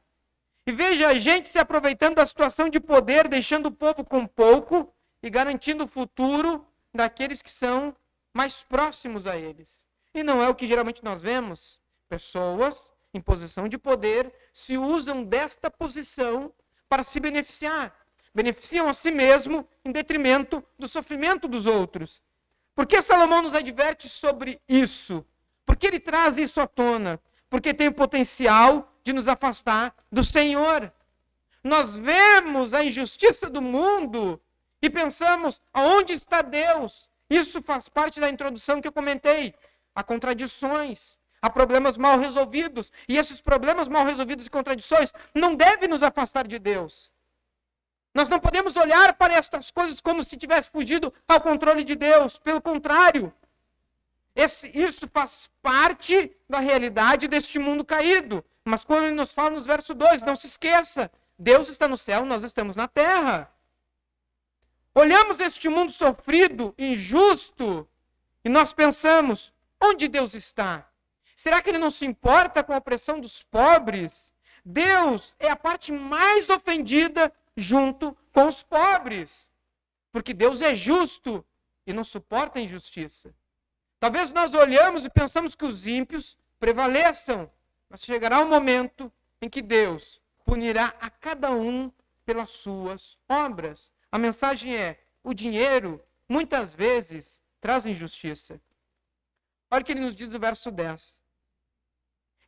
E veja a gente se aproveitando da situação de poder, deixando o povo com pouco e garantindo o futuro daqueles que são mais próximos a eles. E não é o que geralmente nós vemos. Pessoas em posição de poder se usam desta posição para se beneficiar. Beneficiam a si mesmo em detrimento do sofrimento dos outros. Por que Salomão nos adverte sobre isso? Por que ele traz isso à tona? Porque tem o potencial de nos afastar do Senhor. Nós vemos a injustiça do mundo e pensamos, aonde está Deus? Isso faz parte da introdução que eu comentei. Há contradições, há problemas mal resolvidos. E esses problemas mal resolvidos e contradições não devem nos afastar de Deus. Nós não podemos olhar para estas coisas como se tivesse fugido ao controle de Deus. Pelo contrário, isso faz parte da realidade deste mundo caído. Mas quando ele nos fala nos verso 2, não se esqueça, Deus está no céu, nós estamos na terra. Olhamos este mundo sofrido, injusto, e nós pensamos, onde Deus está? Será que ele não se importa com a opressão dos pobres? Deus é a parte mais ofendida junto com os pobres. Porque Deus é justo e não suporta a injustiça. Talvez nós olhamos e pensamos que os ímpios prevaleçam. Mas chegará um momento em que Deus punirá a cada um pelas suas obras. A mensagem é: o dinheiro, muitas vezes, traz injustiça. Olha o que ele nos diz no verso 10.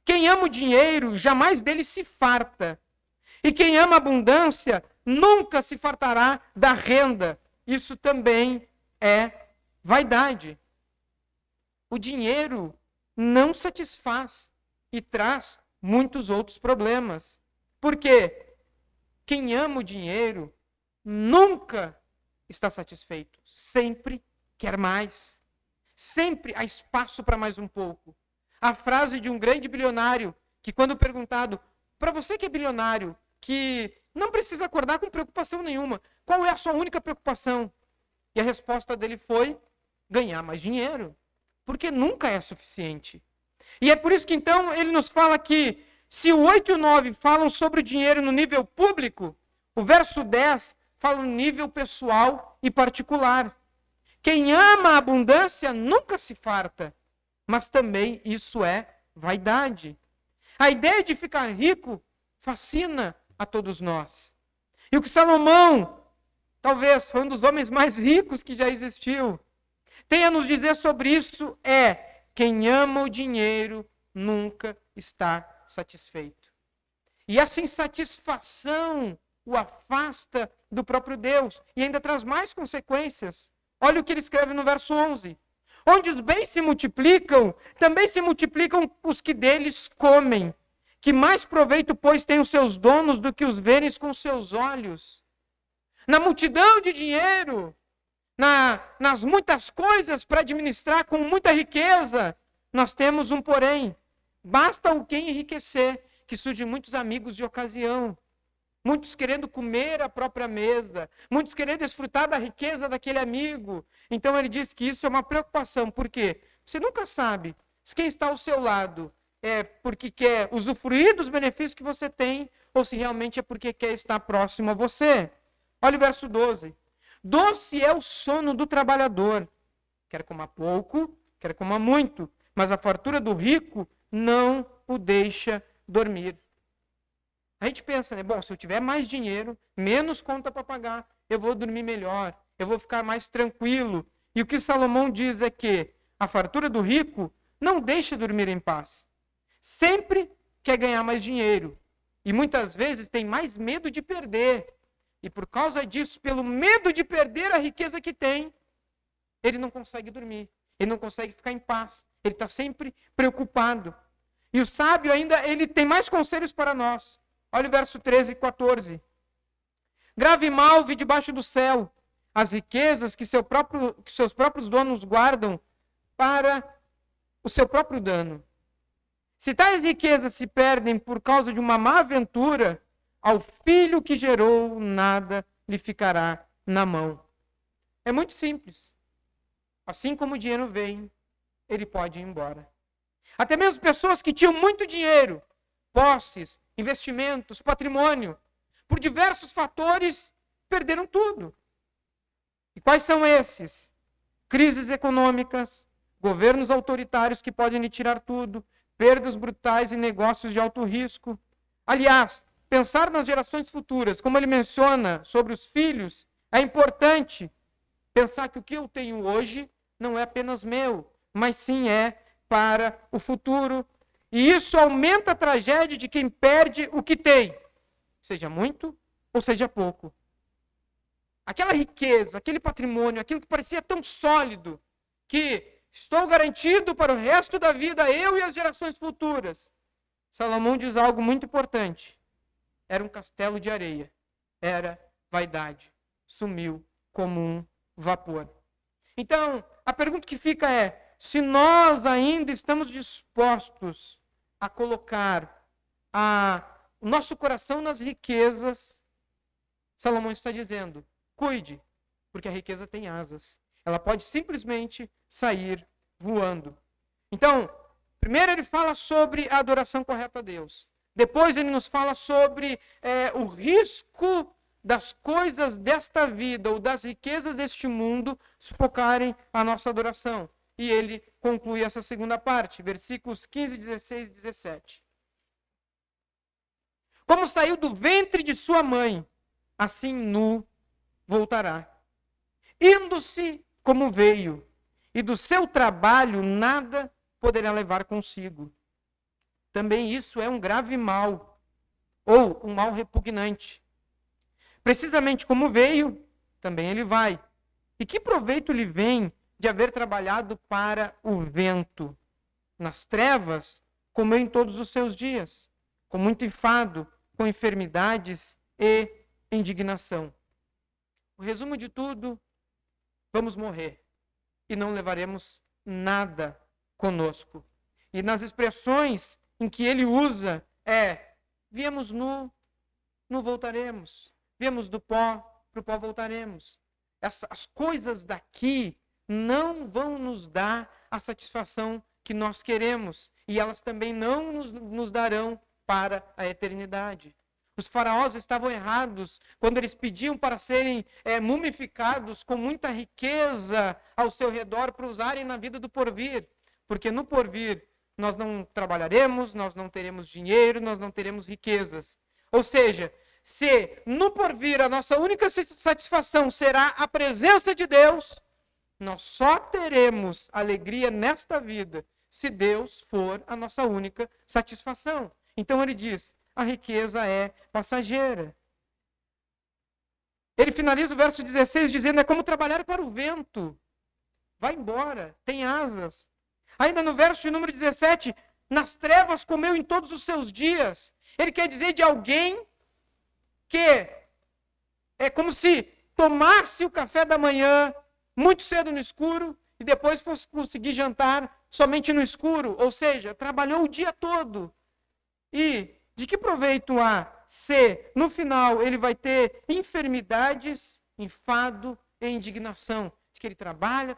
Quem ama o dinheiro, jamais dele se farta. E quem ama a abundância, nunca se fartará da renda. Isso também é vaidade. O dinheiro não satisfaz e traz muitos outros problemas. Porque quem ama o dinheiro nunca está satisfeito. Sempre quer mais. Sempre há espaço para mais um pouco. A frase de um grande bilionário, que quando perguntado, para você que é bilionário, que não precisa acordar com preocupação nenhuma, qual é a sua única preocupação? E a resposta dele foi: ganhar mais dinheiro. Porque nunca é suficiente. E é por isso que então ele nos fala que, se o 8 e o 9 falam sobre o dinheiro no nível público, o verso 10 fala no nível pessoal e particular. Quem ama a abundância nunca se farta, mas também isso é vaidade. A ideia de ficar rico fascina a todos nós. E o que Salomão, talvez foi um dos homens mais ricos que já existiu, tem a nos dizer sobre isso é: quem ama o dinheiro nunca está satisfeito. E essa insatisfação o afasta do próprio Deus e ainda traz mais consequências. Olha o que ele escreve no verso 11. Onde os bens se multiplicam, também se multiplicam os que deles comem. Que mais proveito, pois, têm os seus donos do que os verem com seus olhos. Na multidão de dinheiro, nas muitas coisas para administrar com muita riqueza, nós temos um porém. Basta alguém enriquecer, que surgem muitos amigos de ocasião. Muitos querendo comer a própria mesa. Muitos querendo desfrutar da riqueza daquele amigo. Então ele diz que isso é uma preocupação. Por quê? Você nunca sabe se quem está ao seu lado é porque quer usufruir dos benefícios que você tem ou se realmente é porque quer estar próximo a você. Olha o verso 12. Doce é o sono do trabalhador. Quer coma pouco, quer coma muito. Mas a fartura do rico não o deixa dormir. A gente pensa, né? Bom, se eu tiver mais dinheiro, menos conta para pagar, eu vou dormir melhor, eu vou ficar mais tranquilo. E o que Salomão diz é que a fartura do rico não deixa dormir em paz. Sempre quer ganhar mais dinheiro. E muitas vezes tem mais medo de perder. E por causa disso, pelo medo de perder a riqueza que tem, ele não consegue dormir. Ele não consegue ficar em paz. Ele está sempre preocupado. E o sábio ainda, ele tem mais conselhos para nós. Olha o verso 13 e 14. Grave mal vi debaixo do céu as riquezas que seus próprios donos guardam para o seu próprio dano. Se tais riquezas se perdem por causa de uma má aventura, ao filho que gerou nada lhe ficará na mão. É muito simples. Assim como o dinheiro vem, ele pode ir embora. Até mesmo pessoas que tinham muito dinheiro, posses, investimentos, patrimônio, por diversos fatores, perderam tudo. E quais são esses? Crises econômicas, governos autoritários que podem lhe tirar tudo, perdas brutais em negócios de alto risco. Aliás, pensar nas gerações futuras, como ele menciona sobre os filhos, é importante pensar que o que eu tenho hoje não é apenas meu, mas sim é para o futuro. E isso aumenta a tragédia de quem perde o que tem, seja muito ou seja pouco. Aquela riqueza, aquele patrimônio, aquilo que parecia tão sólido, que estou garantido para o resto da vida, eu e as gerações futuras. Salomão diz algo muito importante. Era um castelo de areia. Era vaidade. Sumiu como um vapor. Então, a pergunta que fica é: se nós ainda estamos dispostos a colocar o nosso coração nas riquezas, Salomão está dizendo: cuide, porque a riqueza tem asas. Ela pode simplesmente sair voando. Então, primeiro ele fala sobre a adoração correta a Deus. Depois ele nos fala sobre o risco das coisas desta vida ou das riquezas deste mundo sufocarem a nossa adoração. E ele conclui essa segunda parte, versículos 15, 16 e 17. Como saiu do ventre de sua mãe, assim nu voltará. Indo-se como veio, e do seu trabalho nada poderá levar consigo. Também isso é um grave mal, ou um mal repugnante. Precisamente como veio, também ele vai. E que proveito lhe vem de haver trabalhado para o vento? Nas trevas, comeu em todos os seus dias, com muito enfado, com enfermidades e indignação. O resumo de tudo, vamos morrer e não levaremos nada conosco. E nas expressões em que ele usa viemos nu, nu voltaremos. Viemos do pó, para o pó voltaremos. As coisas daqui não vão nos dar a satisfação que nós queremos. E elas também não nos darão para a eternidade. Os faraós estavam errados quando eles pediam para serem mumificados com muita riqueza ao seu redor para usarem na vida do porvir. Porque no porvir nós não trabalharemos, nós não teremos dinheiro, nós não teremos riquezas. Ou seja, se no porvir a nossa única satisfação será a presença de Deus, nós só teremos alegria nesta vida se Deus for a nossa única satisfação. Então ele diz, a riqueza é passageira. Ele finaliza o verso 16 dizendo, é como trabalhar para o vento. Vai embora, tem asas. Ainda no verso de número 17, nas trevas comeu em todos os seus dias. Ele quer dizer de alguém que é como se tomasse o café da manhã muito cedo no escuro e depois fosse conseguir jantar somente no escuro. Ou seja, trabalhou o dia todo. E de que proveito há se, no final, ele vai ter enfermidades, enfado e indignação? De que ele trabalha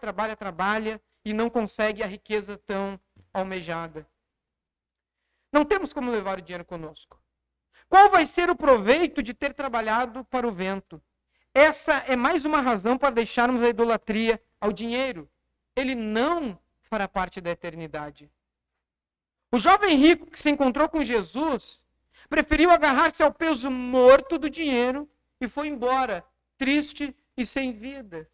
e não consegue a riqueza tão almejada. Não temos como levar o dinheiro conosco. Qual vai ser o proveito de ter trabalhado para o vento? Essa é mais uma razão para deixarmos a idolatria ao dinheiro. Ele não fará parte da eternidade. O jovem rico que se encontrou com Jesus preferiu agarrar-se ao peso morto do dinheiro e foi embora, triste e sem vida.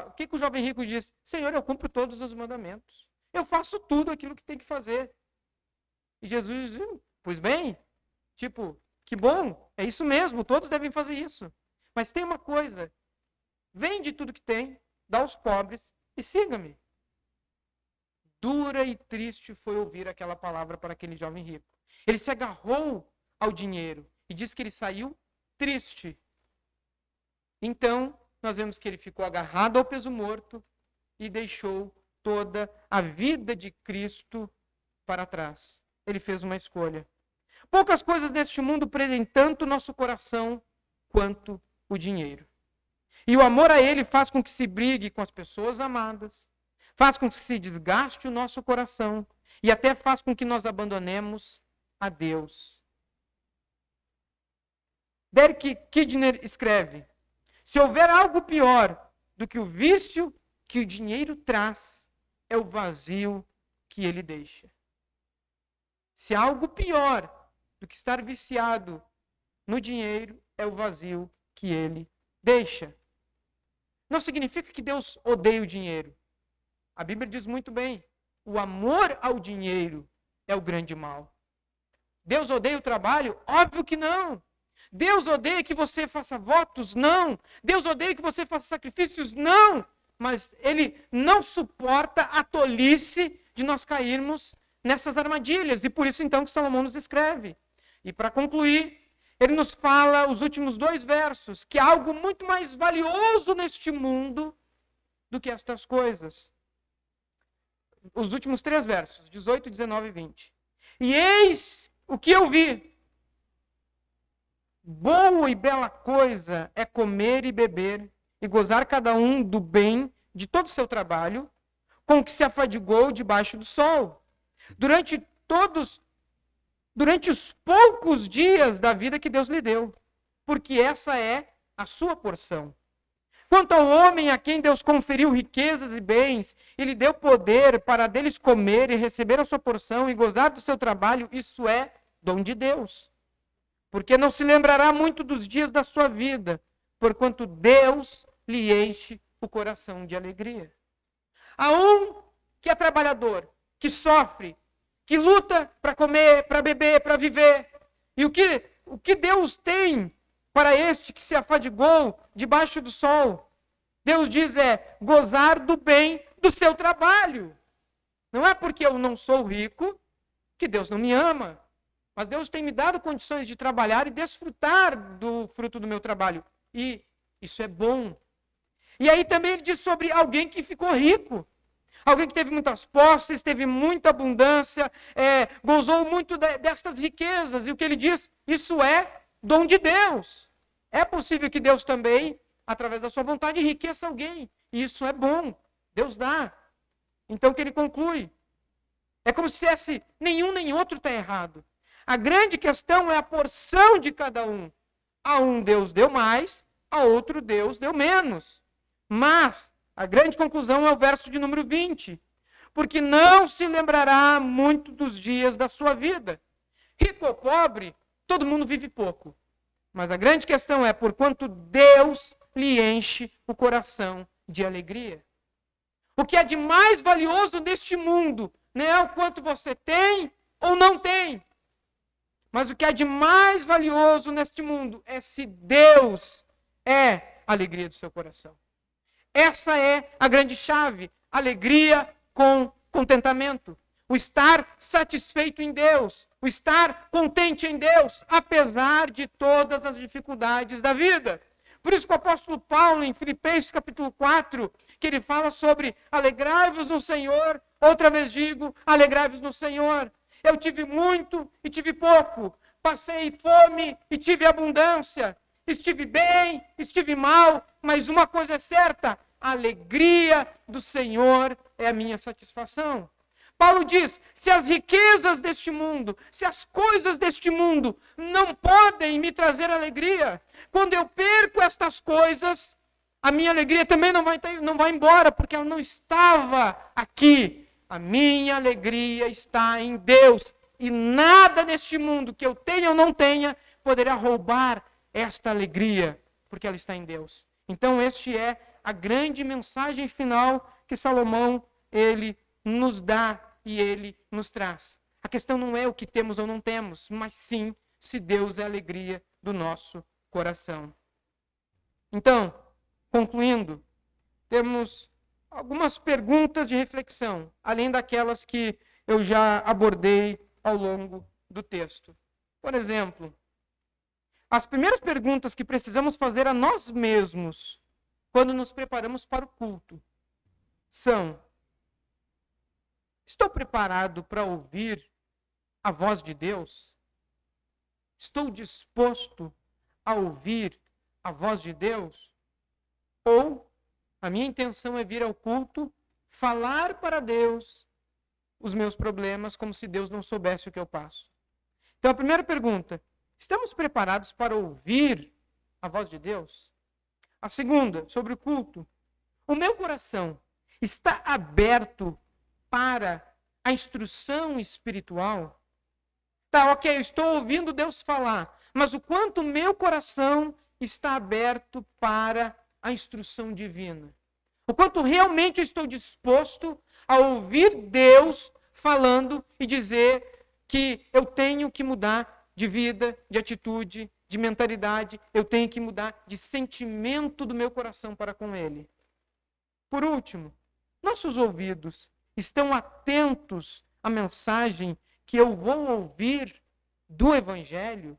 O que o jovem rico diz? Senhor, eu cumpro todos os mandamentos. Eu faço tudo aquilo que tem que fazer. E Jesus diz, pois bem, que bom, é isso mesmo, todos devem fazer isso. Mas tem uma coisa, vende tudo que tem, dá aos pobres e siga-me. Dura e triste foi ouvir aquela palavra para aquele jovem rico. Ele se agarrou ao dinheiro e diz que ele saiu triste. Então, nós vemos que ele ficou agarrado ao peso morto e deixou toda a vida de Cristo para trás. Ele fez uma escolha. Poucas coisas neste mundo prendem tanto o nosso coração quanto o dinheiro. E o amor a ele faz com que se brigue com as pessoas amadas, faz com que se desgaste o nosso coração e até faz com que nós abandonemos a Deus. Derek Kidner escreve, se houver algo pior do que o vício que o dinheiro traz, é o vazio que ele deixa. Se há algo pior do que estar viciado no dinheiro, é o vazio que ele deixa. Não significa que Deus odeia o dinheiro. A Bíblia diz muito bem, o amor ao dinheiro é o grande mal. Deus odeia o trabalho? Óbvio que não. Deus odeia que você faça votos? Não. Deus odeia que você faça sacrifícios? Não. Mas Ele não suporta a tolice de nós cairmos nessas armadilhas. E por isso então que Salomão nos escreve. E para concluir, ele nos fala, os últimos 2 versos, que há algo muito mais valioso neste mundo do que estas coisas. Os últimos 3 versos, 18, 19 e 20. E eis o que eu vi. Boa e bela coisa é comer e beber e gozar cada um do bem de todo o seu trabalho, com que se afadigou debaixo do sol. Durante os poucos dias da vida que Deus lhe deu, porque essa é a sua porção. Quanto ao homem a quem Deus conferiu riquezas e bens, e lhe deu poder para deles comer e receber a sua porção e gozar do seu trabalho, isso é dom de Deus. porque não se lembrará muito dos dias da sua vida, porquanto Deus lhe enche o coração de alegria. Há um que é trabalhador, que sofre, que luta para comer, para beber, para viver. E o que Deus tem para este que se afadigou debaixo do sol? Deus diz gozar do bem do seu trabalho. Não é porque eu não sou rico que Deus não me ama. Mas Deus tem me dado condições de trabalhar e desfrutar do fruto do meu trabalho. E isso é bom. E aí também ele diz sobre alguém que ficou rico. Alguém que teve muitas posses, teve muita abundância, gozou muito destas riquezas. E o que ele diz? Isso é dom de Deus. É possível que Deus também, através da sua vontade, enriqueça alguém. E isso é bom. Deus dá. Então o que ele conclui? É como se dissesse, nenhum nem outro está errado. A grande questão é a porção de cada um. A um Deus deu mais, a outro Deus deu menos. Mas a grande conclusão é o verso de número 20. Porque não se lembrará muito dos dias da sua vida. Rico ou pobre, todo mundo vive pouco. Mas a grande questão é porquanto Deus lhe enche o coração de alegria. O que é de mais valioso neste mundo não é o quanto você tem ou não tem. Mas o que é de mais valioso neste mundo é se Deus é a alegria do seu coração. Essa é a grande chave. Alegria com contentamento. O estar satisfeito em Deus. O estar contente em Deus, apesar de todas as dificuldades da vida. Por isso que o apóstolo Paulo, em Filipenses capítulo 4, que ele fala sobre alegrai-vos no Senhor. Outra vez digo, alegrai-vos no Senhor. Eu tive muito e tive pouco. Passei fome e tive abundância. Estive bem, estive mal. Mas uma coisa é certa, a alegria do Senhor é a minha satisfação. Paulo diz, se as riquezas deste mundo, se as coisas deste mundo não podem me trazer alegria, quando eu perco estas coisas, a minha alegria também não vai embora, porque ela não estava aqui. A minha alegria está em Deus. E nada neste mundo que eu tenha ou não tenha poderá roubar esta alegria, porque ela está em Deus. Então, este é a grande mensagem final que Salomão, ele nos dá e ele nos traz. A questão não é o que temos ou não temos, mas sim se Deus é a alegria do nosso coração. Então, concluindo, temos algumas perguntas de reflexão, além daquelas que eu já abordei ao longo do texto. Por exemplo, as primeiras perguntas que precisamos fazer a nós mesmos quando nos preparamos para o culto são: estou preparado para ouvir a voz de Deus? Estou disposto a ouvir a voz de Deus? Ou a minha intenção é vir ao culto, falar para Deus os meus problemas, como se Deus não soubesse o que eu passo? Então, a primeira pergunta: estamos preparados para ouvir a voz de Deus? A segunda, sobre o culto: o meu coração está aberto para a instrução espiritual? Tá, ok, eu estou ouvindo Deus falar, mas o quanto o meu coração está aberto para a instrução divina? O quanto realmente eu estou disposto a ouvir Deus falando e dizer que eu tenho que mudar de vida, de atitude, de mentalidade, eu tenho que mudar de sentimento do meu coração para com Ele. Por último, nossos ouvidos estão atentos à mensagem que eu vou ouvir do Evangelho?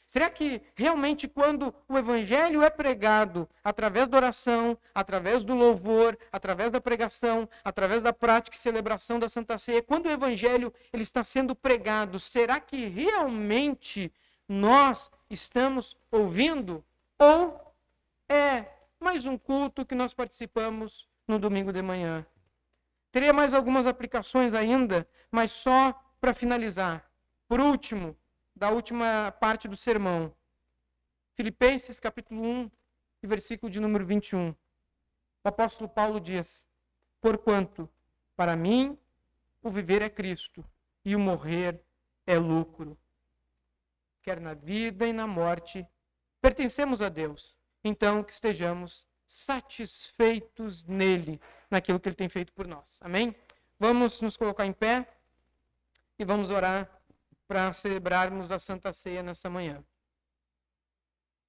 Será que realmente quando o Evangelho é pregado através da oração, através do louvor, através da pregação, através da prática e celebração da Santa Ceia, quando o Evangelho ele está sendo pregado, será que realmente nós estamos ouvindo? Ou é mais um culto que nós participamos no domingo de manhã? Teria mais algumas aplicações ainda, mas só para finalizar. Por último, da última parte do sermão. Filipenses capítulo 1, versículo de número 21. O apóstolo Paulo diz: porquanto, para mim, o viver é Cristo, e o morrer é lucro. quer na vida e na morte, pertencemos a Deus. Então, que estejamos satisfeitos nele, naquilo que ele tem feito por nós. Amém? Vamos nos colocar em pé e vamos orar para celebrarmos a Santa Ceia nessa manhã.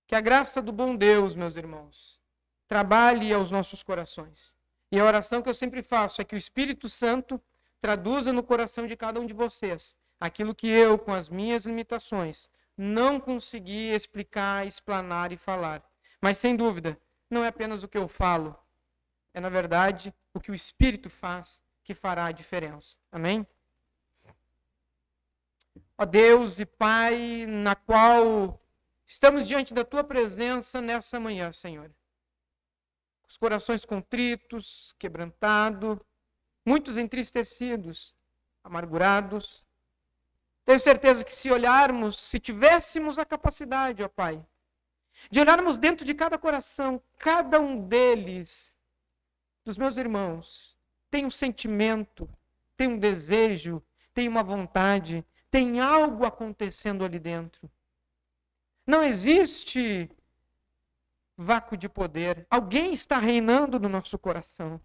Que a graça do bom Deus, meus irmãos, trabalhe aos nossos corações. E a oração que eu sempre faço é que o Espírito Santo traduza no coração de cada um de vocês aquilo que eu, com as minhas limitações, não consegui explicar, explanar e falar. Mas, sem dúvida, não é apenas o que eu falo, é, na verdade, o que o Espírito faz que fará a diferença. Amém? Ó Deus e Pai, na qual estamos diante da Tua presença nessa manhã, Senhor. Os corações contritos, quebrantados, muitos entristecidos, amargurados. Tenho certeza que se olharmos, se tivéssemos a capacidade, ó Pai, de olharmos dentro de cada coração, cada um deles, dos meus irmãos, tem um sentimento, tem um desejo, tem uma vontade, tem algo acontecendo ali dentro. Não existe vácuo de poder. Alguém está reinando no nosso coração.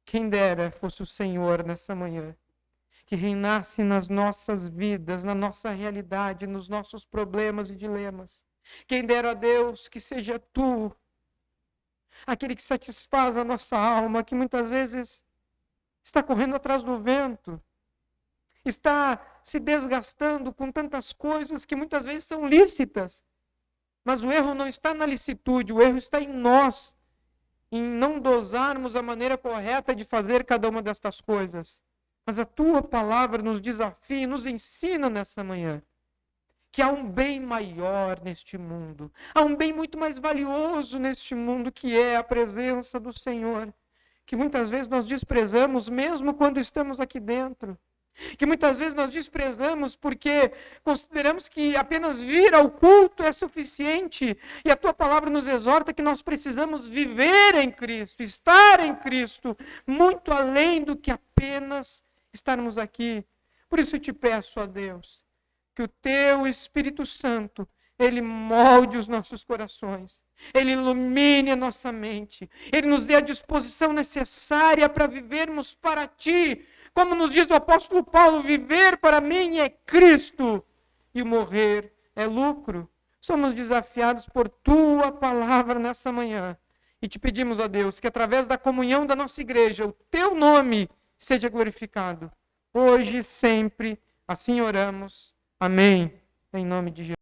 Quem dera fosse o Senhor nessa manhã, que reinasse nas nossas vidas, na nossa realidade, nos nossos problemas e dilemas. Quem dera a Deus que seja Tu, aquele que satisfaz a nossa alma, que muitas vezes está correndo atrás do vento, está se desgastando com tantas coisas que muitas vezes são lícitas. Mas o erro não está na licitude, o erro está em nós, em não dosarmos a maneira correta de fazer cada uma destas coisas. Mas a Tua palavra nos desafia, nos ensina nessa manhã que há um bem maior neste mundo. Há um bem muito mais valioso neste mundo, que é a presença do Senhor. Que muitas vezes nós desprezamos, mesmo quando estamos aqui dentro. Que muitas vezes nós desprezamos porque consideramos que apenas vir ao culto é suficiente. E a Tua palavra nos exorta que nós precisamos viver em Cristo, estar em Cristo, muito além do que apenas estarmos aqui. Por isso eu te peço, ó Deus, que o Teu Espírito Santo, Ele molde os nossos corações, Ele ilumine a nossa mente, Ele nos dê a disposição necessária para vivermos para Ti. Como nos diz o apóstolo Paulo, viver para mim é Cristo e morrer é lucro. Somos desafiados por Tua palavra nessa manhã. E te pedimos, ó Deus, que através da comunhão da nossa igreja, o Teu nome seja glorificado. Hoje e sempre, assim oramos. Amém. Em nome de Jesus.